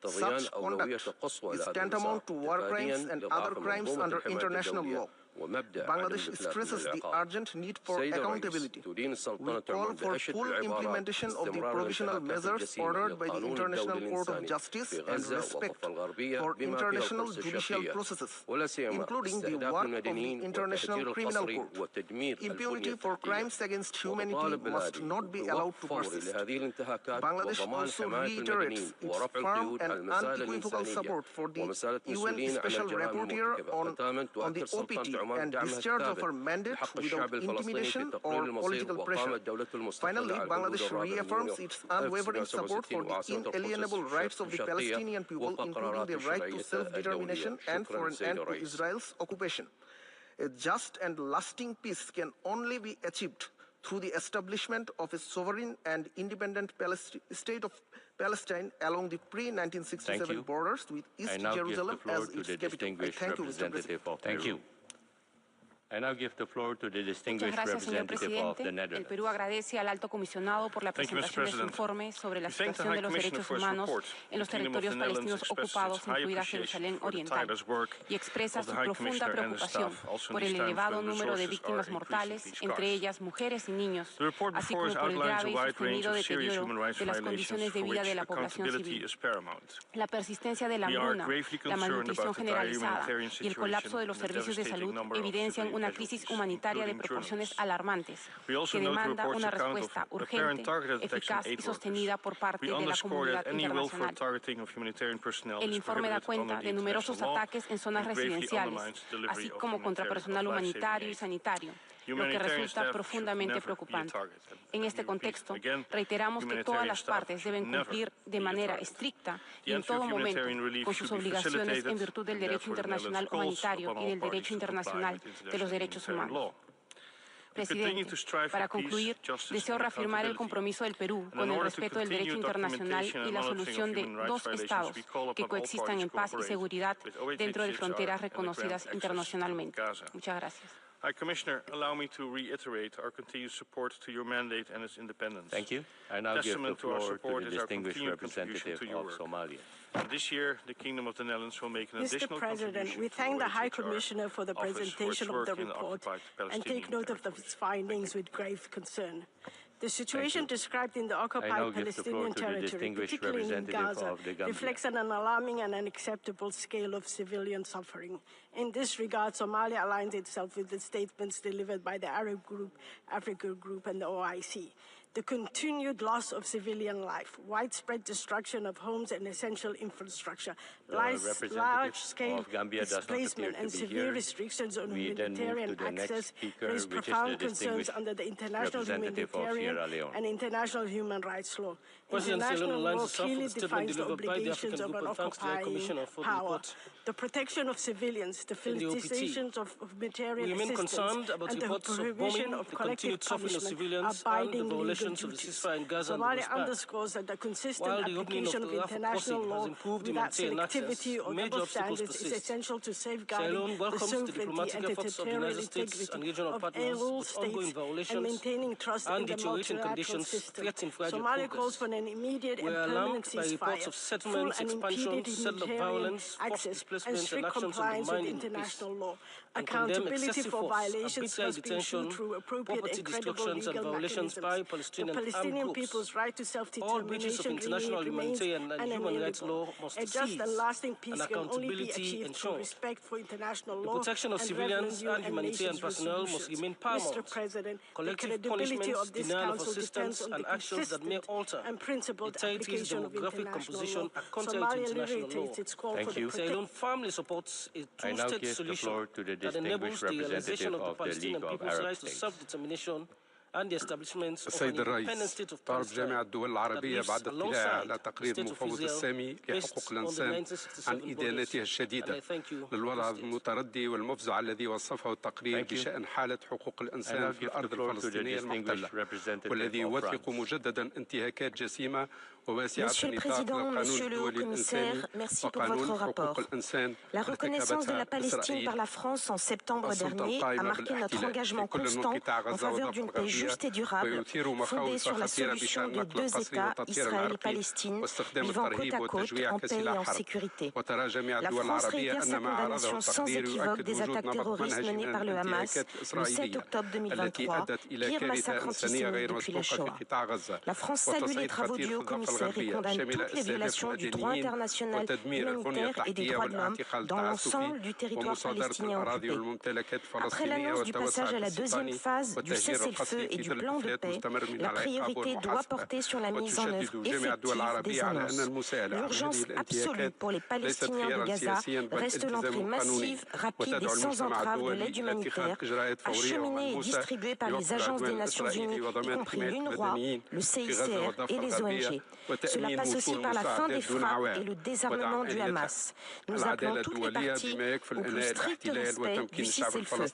Such conduct is tantamount to war crimes and other crimes under international law. Bangladesh stresses the urgent need for accountability. We call for full implementation of the provisional measures ordered by the International Court of Justice and respect for international judicial processes, including the work of the International Criminal Court. Impunity for crimes against humanity must not be allowed to persist. Bangladesh also reiterates its firm and unequivocal support for the UN Special Rapporteur on the OPT and discharge of her mandate without intimidation or political pressure. Finally, Bangladesh reaffirms its unwavering support for the inalienable rights of the Palestinian people, including the right to self-determination and for an end to Israel's occupation. A just and lasting peace can only be achieved through the establishment of a sovereign and independent state of Palestine along the pre-1967 borders with East Jerusalem as its capital. I thank you, Mr. President. Thank you. I now give the floor to the distinguished representative of the Netherlands. El Perú agradece al Alto Comisionado por la presentación de su informe sobre la situación de los derechos humanos en los territorios palestinos ocupados, incluida Jerusalén Oriental, y expresa su profunda preocupación por el elevado número de víctimas mortales, entre ellas mujeres y niños, así como por el grave y sostenido deterioro de las condiciones de vida de la población civil. La persistencia de la hambruna, la malnutrición generalizada y el colapso de los servicios de salud evidencian una crisis humanitaria de proporciones alarmantes que demanda una respuesta urgente, eficaz y sostenida por parte de la comunidad internacional. El informe da cuenta de numerosos ataques en zonas residenciales, así como contra personal humanitario y sanitario, lo que resulta profundamente preocupante. En este contexto, reiteramos que todas las partes deben cumplir de manera estricta y en todo momento con sus obligaciones en virtud del derecho internacional humanitario y del derecho internacional de los derechos humanos. Presidente, para concluir, deseo reafirmar el compromiso del Perú con el respeto del derecho internacional y la solución de dos estados que coexistan en paz y seguridad dentro de fronteras reconocidas internacionalmente. Muchas gracias. High Commissioner, allow me to reiterate our continued support to your mandate and its independence. Thank you. I now give the floor to the distinguished representative of Somalia. This year, the Kingdom of the Netherlands will make an additional Mr. President, we thank the High Commissioner for the presentation of the report and take note of its findings with grave concern. The situation described in the occupied Palestinian territory, particularly in Gaza, reflects an alarming and unacceptable scale of civilian suffering. In this regard, Somalia aligns itself with the statements delivered by the Arab Group, Africa Group, and the OIC. The continued loss of civilian life, widespread destruction of homes and essential infrastructure, large-scale displacement and severe restrictions on humanitarian access raise profound concerns under the international humanitarian and international human rights law. International law clearly defines the obligations of an occupying power. The protection of civilians, the facilitation of humanitarian assistance, and the prohibition of collective punishment are binding legal duties. Somalia underscores that the consistent application of international law without selectivity or double standards is essential to safeguarding the sovereignty and territorial integrity of all states and maintaining trust in the multilateral system. Somalia calls for an immediate and permanent ceasefire, full and impeded humanitarian access, and strict compliance with international law. Accountability for violations must be ensured through appropriate and credible legal mechanisms. The Palestinian people's right to self-determination remains unalienable. A just and lasting peace can only be achieved through respect for international law. The protection of civilians and humanitarian personnel must remain paramount. Mr. President, collective the credibility of this denial of Council assistance, depends on and the actions that may consistent alter and principled territory's application of demographic international composition law. are contrary to Somalia international law. reiterates its call for the Ceylon firmly supports a I now two-state give the solution floor to the that enables distinguished the realization representative of the of the Palestinian League of people's Arab right to States. self-determination and the establishment of an السيد independent الرئيس، state of تعرف Palestine جامعة الدول العربية بعد اطلاع على تقرير المفوض السامي لحقوق الإنسان عن إدانته الشديدة للوضع المتردي والمفزع الذي وصفه التقرير بشأن حالة حقوق الإنسان في الأرض الفلسطينية المحتلة، والذي يوثق مجددا انتهاكات جسيمة Monsieur le Président, Monsieur le Haut-Commissaire, merci pour votre rapport. La reconnaissance de la Palestine par la France en septembre dernier a marqué notre engagement constant en faveur d'une paix juste et durable, fondée sur la solution de deux États, Israël et Palestine, vivant côte à côte en paix et en sécurité. La France réitère sa condamnation sans équivoque des attaques terroristes menées par le Hamas le 7 octobre 2023, pire massacre antisémite depuis la Shoah. La France salue les travaux du Haut-Commissaire et condamne toutes les violations du droit international humanitaire et des droits de l'homme dans l'ensemble du territoire palestinien occupé. Après l'annonce du passage à la deuxième phase du cessez-le-feu et du plan de paix, la priorité doit porter sur la mise en œuvre effective des annonces. L'urgence absolue pour les Palestiniens de Gaza reste l'entrée massive, rapide et sans entrave de l'aide humanitaire, acheminée et distribuée par les agences des Nations Unies, y compris l'UNRWA, le CICR et les ONG. Cela passe aussi par la fin des frappes et le désarmement du Hamas. Nous appelons toutes les parties au plus strict respect du cessez-le-feu.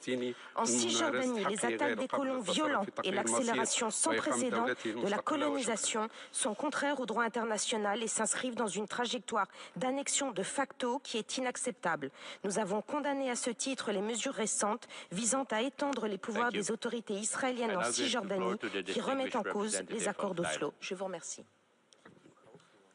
En Cisjordanie, les attaques des colons violents et l'accélération sans précédent de la colonisation sont contraires au droit international et s'inscrivent dans une trajectoire d'annexion de facto qui est inacceptable. Nous avons condamné à ce titre les mesures récentes visant à étendre les pouvoirs des autorités israéliennes en Cisjordanie qui remettent en cause les accords d'Oslo. Je vous remercie.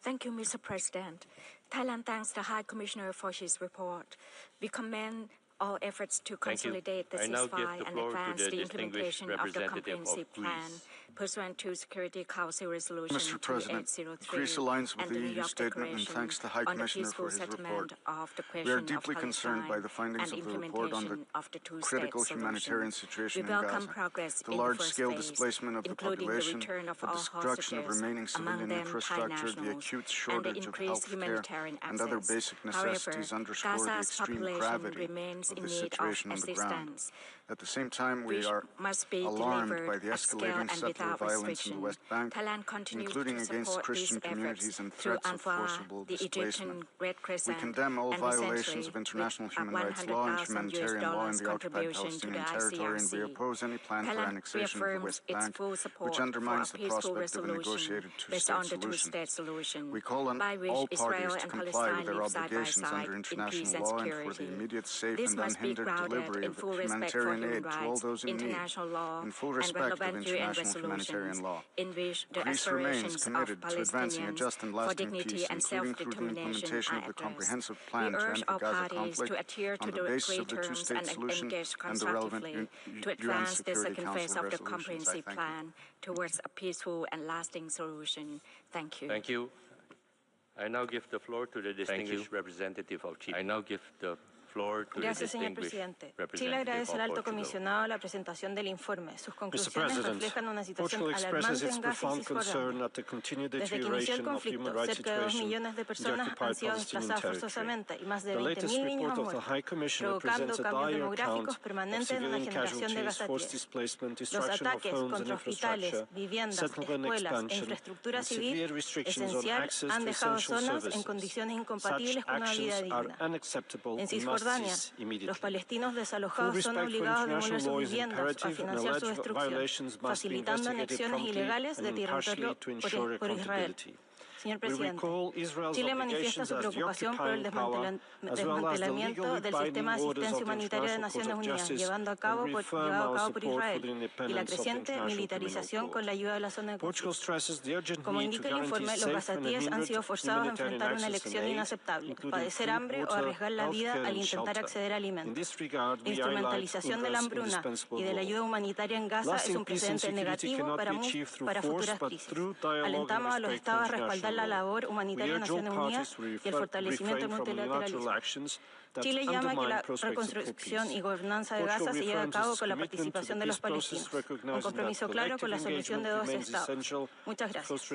Thank you, Mr. President. Thailand thanks the High Commissioner for his report. We commend all efforts to consolidate the ceasefire and advance the implementation of the comprehensive plan pursuant to Security Council Resolution Mr. President, 2803 Greece aligns with and the the New EU York statement and thanks the High Commissioner for his report. We are deeply concerned by the findings of the report on the critical humanitarian situation in Gaza, the large-scale displacement of the population, the destruction of remaining civilian infrastructure, the acute shortage of health care and other basic necessities underscore the extreme gravity of the situation on the ground. At the same time, we are alarmed by the escalating settler violence in the West Bank, including against Christian communities and threats of forcible displacement. We condemn all violations of international human rights law and humanitarian law in the occupied Palestinian territory, and we oppose any plan for annexation of the West Bank, which undermines the prospect of a negotiated two-state solution. We call on all parties to comply with their obligations under international law and for the immediate, safe and unhindered delivery of humanitarian aid to all those in need, in full respect of international humanitarian law. Greece remains committed to advancing a just and lasting peace, including through the implementation of the comprehensive plan to end the Gaza conflict on the basis of the two-state solution and the relevant UN Security Council resolutions. I thank you. Towards a peaceful and lasting solution. Thank you. Thank you. I now give the floor to the distinguished representative of Chile. I now give the Gracias, señor presidente. Chile agradece al alto comisionado la presentación del informe. Sus conclusiones reflejan una situación alarmante en Gaza y Cisjordania. Desde que inició el conflicto, cerca de 2 millones de personas han sido desplazadas forzosamente y más de 20.000 niños han muerto, provocando cambios demográficos permanentes en una generación de gazatíes. Los ataques contra hospitales, viviendas, escuelas e infraestructura civil esencial han dejado zonas en condiciones incompatibles con una vida digna. En Cisjordania, los palestinos desalojados son obligados a demoler sus viviendas o a financiar su destrucción, facilitando anexiones ilegales de territorio por Israel. Señor presidente, Chile manifiesta su preocupación por el desmantelamiento del sistema de asistencia humanitaria de Naciones Unidas llevado a cabo por Israel y la creciente militarización con la ayuda de la zona de conflicto. Como indica el informe, los gazatíes han sido forzados a enfrentar una elección inaceptable, padecer hambre o arriesgar la vida al intentar acceder a alimentos. La instrumentalización de la hambruna y de la ayuda humanitaria en Gaza es un precedente negativo para futuras crisis. Alentamos a los estados a respaldar la labor humanitaria de Naciones Unidas y el fortalecimiento del multilateralismo. Chile llama a que la reconstrucción y gobernanza de Gaza se lleve a cabo con la participación de los palestinos, un compromiso claro con la solución de 2 estados. Muchas gracias.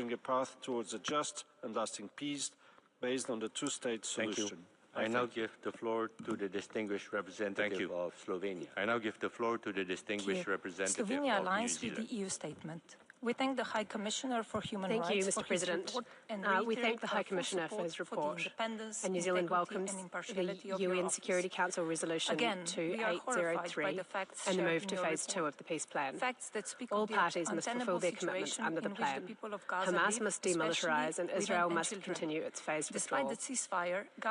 I now give the floor to the distinguished representative of Slovenia. I now give the floor to the distinguished representative Slovenia of New aligns with Zealand. the EU statement. We thank the High Commissioner for Human Rights. Thank you, Mr. President. We thank the High Commissioner for his report, and New Zealand welcomes the UN Security Council Resolution 2803 and the move to Phase 2 of the peace plan. All parties must fulfil their commitments under the plan. Hamas must demilitarize and Israel must continue its phased withdrawal.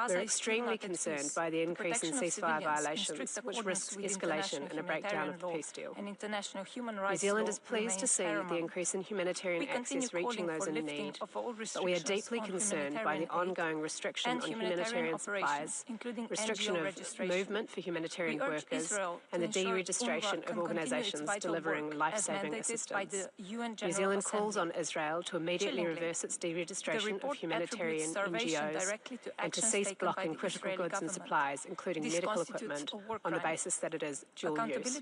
We're extremely concerned by the increase in ceasefire violations, which risks escalation and a breakdown of the peace deal. New Zealand is pleased to see the increase increase in humanitarian access reaching those in need, but we are deeply concerned by the ongoing restriction on humanitarian supplies, restriction of movement for humanitarian workers, and the deregistration of organisations delivering life-saving assistance. New Zealand calls on Israel to immediately reverse its deregistration of humanitarian NGOs and to cease blocking critical goods and supplies, including medical equipment, on the basis that it is dual use.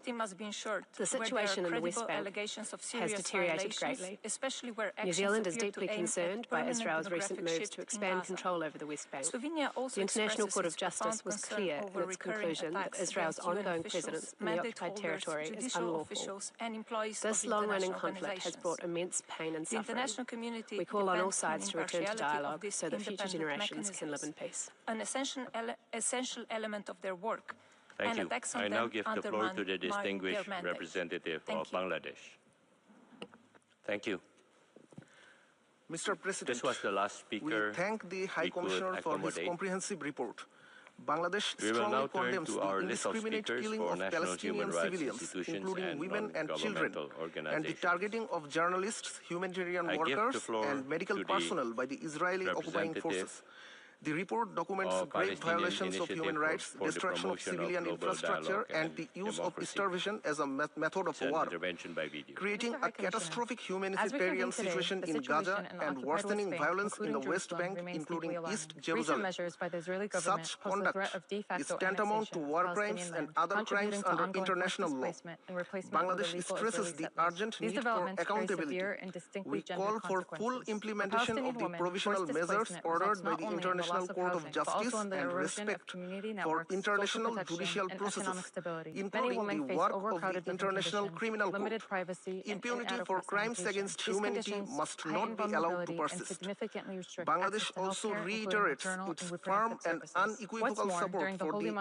The situation in the West Bank has deteriorated greatly. New Zealand is deeply concerned by Israel's recent moves to expand control over the West Bank. The International Court of Justice was clear in its conclusion that Israel's ongoing presence in the occupied territory is unlawful. This long-running conflict has brought immense pain and suffering. We call on all sides to return to dialogue so that future generations can live in peace. An essential element of their work. Thank you. I now give the floor to the distinguished representative of Bangladesh. Thank you. Mr. President, this was the last speaker. We thank the High Commissioner for his comprehensive report. Bangladesh strongly condemns the indiscriminate killing of Palestinian civilians, including women and children, and the targeting of journalists, humanitarian workers, and medical personnel by the Israeli occupying forces. The report documents grave violations of human rights, destruction of civilian infrastructure, and the use of starvation as a method of war, creating a catastrophic humanitarian situation in Gaza and worsening violence in the West Bank, including East Jerusalem. Such conduct is tantamount to war crimes and other crimes under international law. Bangladesh stresses the urgent need for accountability. We call for full implementation of the provisional measures ordered by the International Court of Justice and respect for international judicial processes, including the work of the International Criminal Court. Impunity for crimes against humanity must not be allowed to persist. Bangladesh also reiterates its firm and unequivocal support for the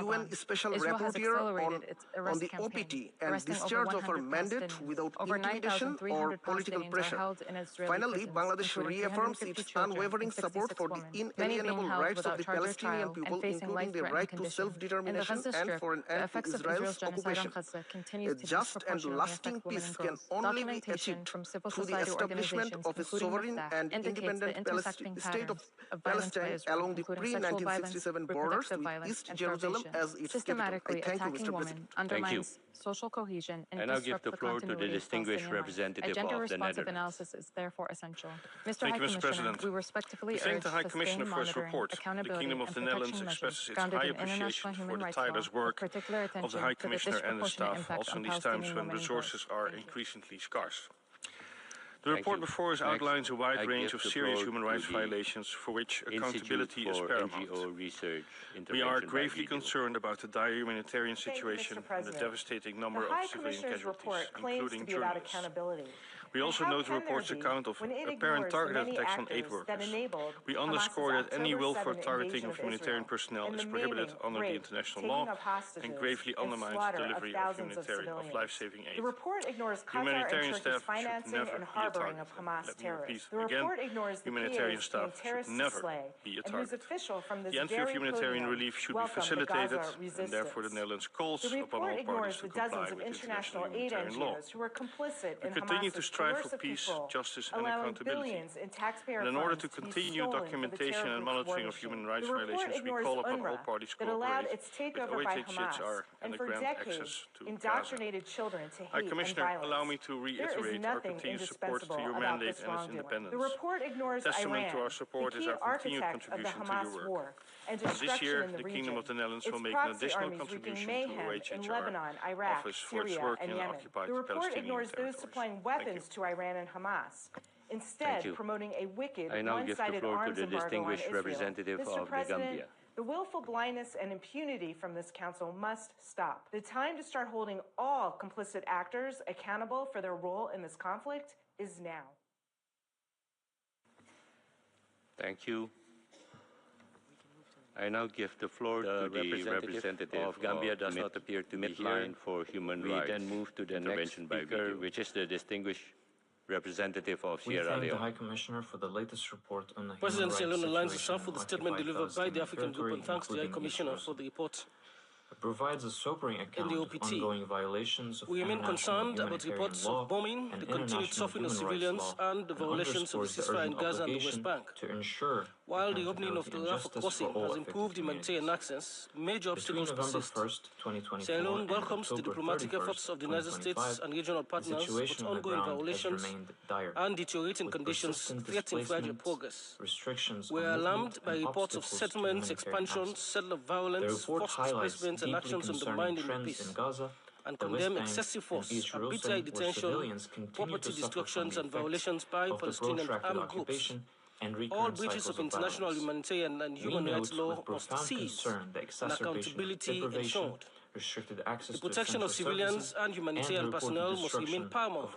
UN Special Rapporteur on the OPT and discharge of her mandate without intimidation or political pressure. Finally, Bangladesh reaffirms its unwavering support for the inalienable rights of the Palestinian people, including the right to self-determination and for an end to Israel's occupation. A just and lasting peace can only be achieved through the establishment of a sovereign and independent state of Palestine along the pre-1967 borders with East Jerusalem as its capital. I thank you, Mr. President. Thank you. Social cohesion and I now give the floor to the distinguished representative of the Netherlands. Analysis is therefore essential. Thank you, Mr. President. We thank the High Commissioner for his report. The Kingdom of the Netherlands expresses its high appreciation for the tireless work of the High Commissioner and the staff, also in these times when resources are increasingly scarce. The report before us outlines a wide range of serious human rights violations for which accountability is paramount. We are gravely concerned about the dire humanitarian situation and the devastating number of civilian casualties, including journalists. We also note the report's account of apparent targeted attacks on aid workers. We underscore that any willful targeting of humanitarian personnel is prohibited under the international law and gravely undermines the delivery of life-saving aid. Humanitarian staff should never be a target. Let me repeat again, humanitarian staff should never be a target. The entry of humanitarian relief should be facilitated, and therefore the Netherlands calls upon all parties to comply with international humanitarian law. We continue to strive for peace, justice and accountability. And in order to continue documentation and monitoring of human rights violations, we call upon all parties to cooperate with OHCHR and grant access to Gaza. High Commissioner, allow me to reiterate our continued support to your mandate and its independence. Testament to our support is our continued contribution to your work. This year, the Kingdom of the Netherlands will make an additional contribution to OHCHR office for its work in occupied Palestinian territories. To Iran and Hamas, instead promoting a wicked, one-sided arms embargo on Israel. Mr. President, the willful blindness and impunity from this council must stop. The time to start holding all complicit actors accountable for their role in this conflict is now. Thank you. I now give the floor to the representative of Gambia. Does not appear to be here for human rights. We then move to the next speaker, which is the distinguished representative of Sierra Leone. We thank the High Commissioner for the latest report on the President human rights aligns itself situation with the statement delivered by the African Group and thanks to the High Commissioner for the report. provides a sobering account of ongoing violations of we remain concerned about humanitarian reports law of bombing, and the continued suffering of civilians, and the violations of the ceasefire in Gaza and the West Bank. To ensure while the opening of the Rafah crossing has improved humanitarian access, major obstacles persist. Sierra Leone welcomes the diplomatic efforts of the United States and regional partners, but ongoing violations and deteriorating conditions threaten fragile progress. We are alarmed by reports of settlements, expansion, settler violence, forced displacements, and actions undermining peace, and condemn excessive force, arbitrary detention, property destructions, and violations by Palestinian armed groups. All breaches of international humanitarian and human rights law must cease and accountability ensured. The protection of civilians and humanitarian personnel must remain paramount.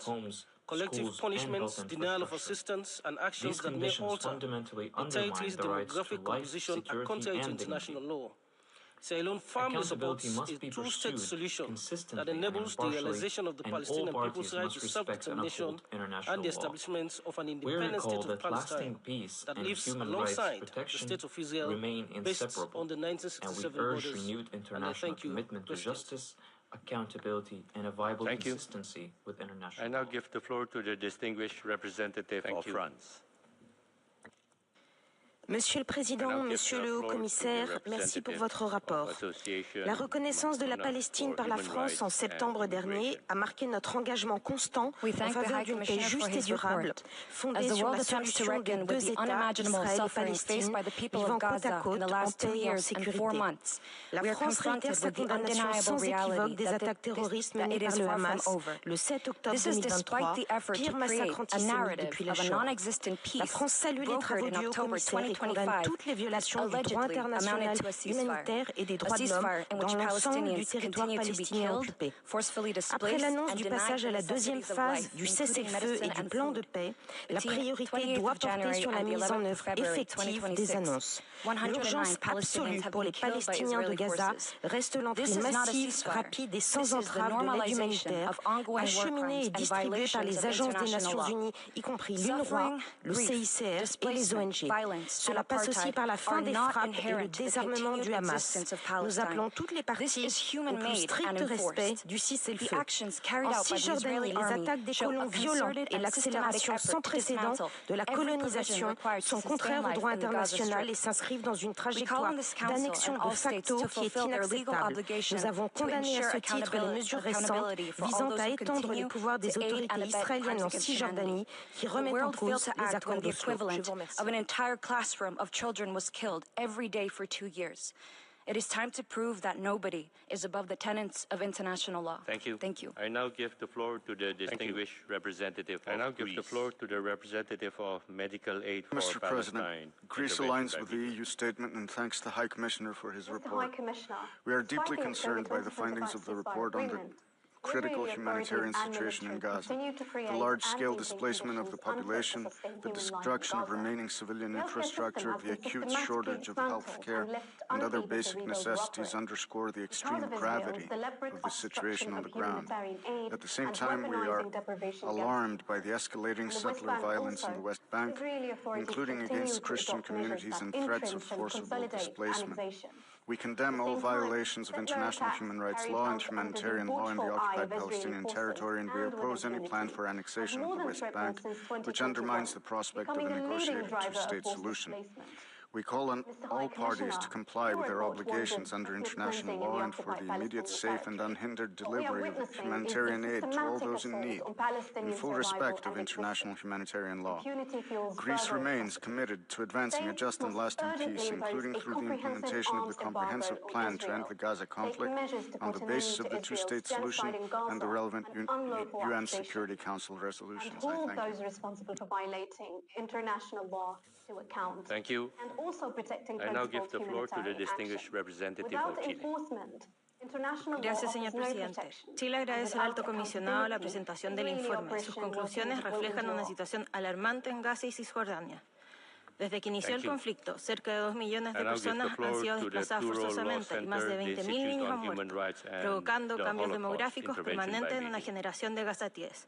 Collective punishments, denial of assistance, and actions that may alter the territory's demographic composition are contrary to international law. Sierra Leone firmly supports a two-state solution that enables the realization of the Palestinian people's right to self-determination and the establishment of an independent state of Palestine that lives alongside the State of Israel based on the 1967 borders. And I thank you, President. Accountability and a viable consistency with international I now give the floor to the distinguished representative of France. Monsieur le Président, Monsieur le Haut-Commissaire, merci pour votre rapport. La reconnaissance de la Palestine par la France en septembre dernier a marqué notre engagement constant en faveur d'une paix juste et durable, fondée sur la solution des deux États, Israël et Palestine, vivant côte à côte, en paix et en sécurité. La France réitère sa condamnation sans équivoque des attaques terroristes menées par le Hamas le 7 octobre 2023, pire massacre antisémite depuis la Shoah. La France salue les travaux du Haut-Commissaire et condamne toutes les violations du droit international humanitaire et des droits de l'homme dans l'ensemble du territoire palestinien occupé. Après l'annonce du passage à la deuxième phase du cessez-le-feu et du plan de paix, la priorité doit porter sur la mise en œuvre effective des annonces. L'urgence absolue pour les Palestiniens de Gaza reste l'entrée massive, rapide et sans entrave de l'aide humanitaire, acheminée et distribuée par les agences des Nations Unies, y compris l'UNRWA, le CICR et les ONG. Cela passe aussi par la fin des frappes et le désarmement du Hamas. Nous appelons toutes les parties au plus strict respect du cessez-le-feu. En Cisjordanie, les attaques des colons violents et l'accélération sans précédent de la colonisation sont contraires au droit international et s'inscrivent dans une trajectoire d'annexion de facto qui est inacceptable. Nous avons condamné à ce titre les mesures récentes visant à étendre les pouvoirs des autorités israéliennes en Cisjordanie qui remettent en cause les accords d'Oslo. Je vous remercie. Of children was killed every day for 2 years. It is time to prove that nobody is above the tenets of international law. Thank you. Thank you. I now give the floor to the distinguished representative of Greece. Give the floor to the representative of Medical Aid for Mr. Palestine. President, Greece aligns with the EU statement and thanks the High Commissioner for his report. We are deeply concerned by the findings of the report on the critical humanitarian situation in Gaza, the large-scale displacement of the population, the destruction of remaining civilian infrastructure, the acute shortage of health care, and other basic necessities underscore the extreme gravity of the situation on the ground. At the same time, we are alarmed by the escalating settler violence in the West Bank, including against Christian communities and threats of forcible displacement. We condemn all violations of international human rights law and humanitarian law in the occupied Palestinian territory, and we oppose any plan for annexation of the West Bank, which undermines the prospect of a negotiated two-state solution. We call on all parties to comply with their obligations under international law and for the immediate, safe and unhindered delivery of humanitarian aid to all those in need, in full respect of international humanitarian law. Greece remains committed to advancing a just and lasting peace, including through the implementation of the comprehensive plan to end the Gaza conflict on the basis of the two-state solution and the relevant UN Security Council resolutions. I thank those responsible for violating international law to account. Thank you. And also protecting I now give the floor to the distinguished representative of Chile. Gracias, señor presidente. Chile agradece al alto comisionado la presentación del informe. Sus conclusiones reflejan una situación alarmante en Gaza y Cisjordania. Desde que inició el conflicto, cerca de 2 millones de personas han sido desplazadas forzosamente y más de 20.000 niños han muerto, provocando cambios demográficos permanentes en una generación de gazatíes.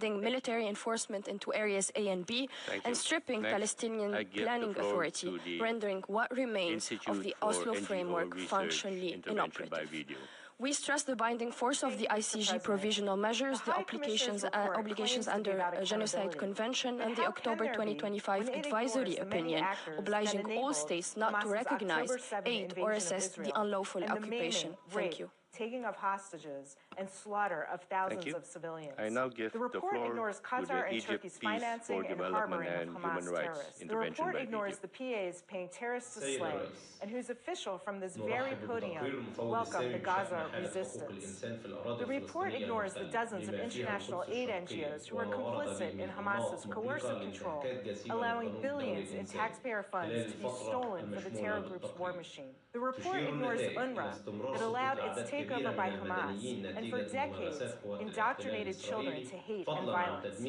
sending military enforcement into areas A and B, and stripping Palestinian planning authority, rendering what remains of the Oslo framework functionally inoperative. We stress the binding force of the ICG provisional measures, the obligations under a Genocide Convention, and the October 2025 advisory opinion obliging all states not to recognize, aid, or assist the unlawful occupation. Thank you. Taking of hostages and slaughter of thousands of civilians. I now give the report ignores Qatar and Turkey's financing and harboring of Hamas terrorists. The report ignores the PAs paying terrorists to slay, and whose official from this very podium welcomed the Gaza resistance. The report ignores the dozens of international aid NGOs who are complicit in Hamas's coercive control, allowing billions in taxpayer funds to be stolen for the terror group's war machine. The report ignores UNRWA that allowed its takeover by Hamas and for decades indoctrinated children to hate and violence.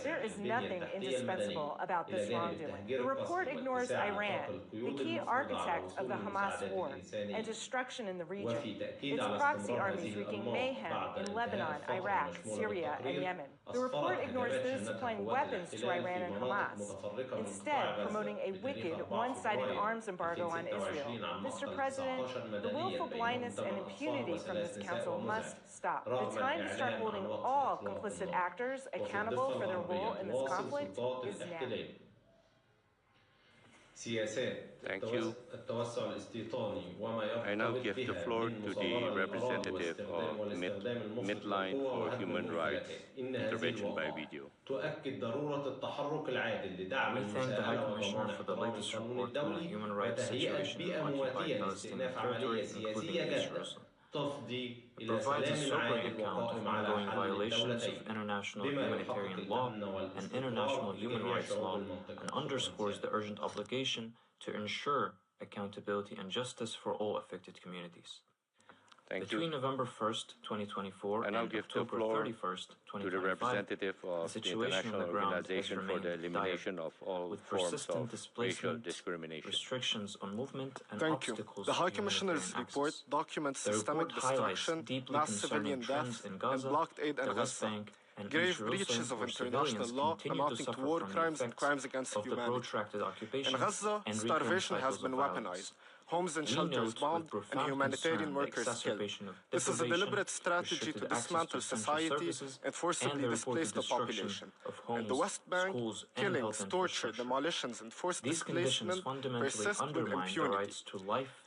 There is nothing indispensable about this wrongdoing. The report ignores Iran, the key architect of the Hamas war and destruction in the region, its proxy armies wreaking mayhem in Lebanon, Iraq, Syria, and Yemen. The report ignores those supplying weapons to Iran and Hamas, instead promoting a wicked, one-sided arms embargo on Israel. Mr. President, the willful blindness and impunity from this council must stop. The time to start holding all complicit actors accountable for their role in this conflict is now. Thank you. I now give the floor to the representative of Midline for Human Rights, intervention by video. We thank the High Commissioner for the latest report on the human rights situation in occupied Palestinian territory, including East Jerusalem. It provides a sobering account of ongoing violations of international humanitarian law and international human rights law, and underscores the urgent obligation to ensure accountability and justice for all affected communities. Between November 1st, 2024 and October 31st, 2025, to the representative of the International Organization for the Elimination of All Forms of Racial Discrimination. Restrictions on movement and Thank you. The High Commissioner's report documents systemic destruction, mass civilian death, and blocked aid in Gaza, grave breaches of international law amounting to war crimes and crimes against humanity. In Gaza, starvation has been weaponized. Homes and shelters bombed, and humanitarian workers killed. This is a deliberate strategy to dismantle society and forcibly displace the population. In the West Bank, killings, torture, demolitions, and forced displacement persist with impunity.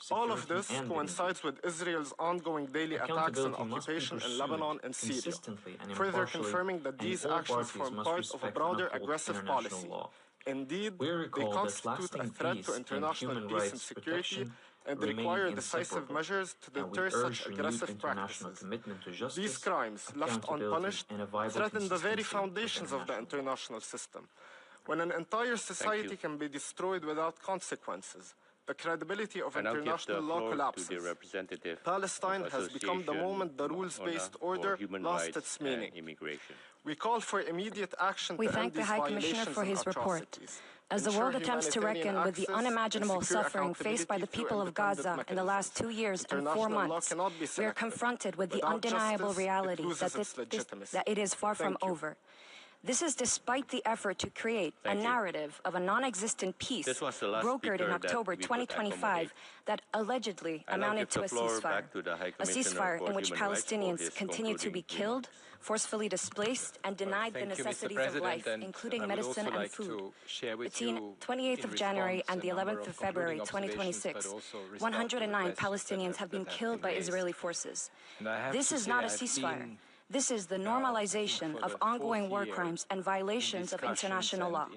All of this coincides with Israel's ongoing daily attacks and occupation in Lebanon and Syria, further confirming that these actions form part of a broader aggressive policy. Indeed, they constitute a threat to international peace and security and require decisive measures to deter such aggressive practices. These crimes, left unpunished, threaten the very foundations of the international system. When an entire society can be destroyed without consequences, the credibility of international law collapses. Palestine has become the moment the rules-based order lost its meaning. We call for immediate action to end these violations and atrocities. As the world attempts to reckon with the unimaginable suffering faced by the people of Gaza in the last 2 years and 4 months, we are confronted with the undeniable reality that it is far from over. This is despite the effort to create a narrative of a non-existent peace brokered in October 2025 that allegedly amounted to a ceasefire in which Palestinians continue to be killed, forcefully displaced, and denied the necessities of life, including medicine and food. Between 28th of January and the 11th of February 2026, 109 Palestinians have been killed by Israeli forces. This is not a ceasefire. This is the normalization of ongoing war crimes and violations of international law.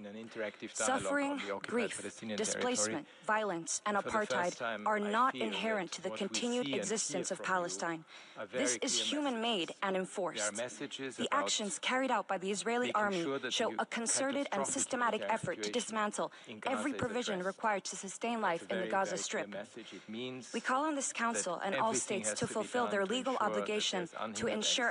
Suffering, grief, displacement, violence, and apartheid are not inherent to the continued existence of Palestine. This is human-made and enforced. The actions carried out by the Israeli army show a concerted and systematic effort to dismantle every provision required to sustain life in the Gaza Strip. We call on this Council and all states to fulfill their legal obligation to ensure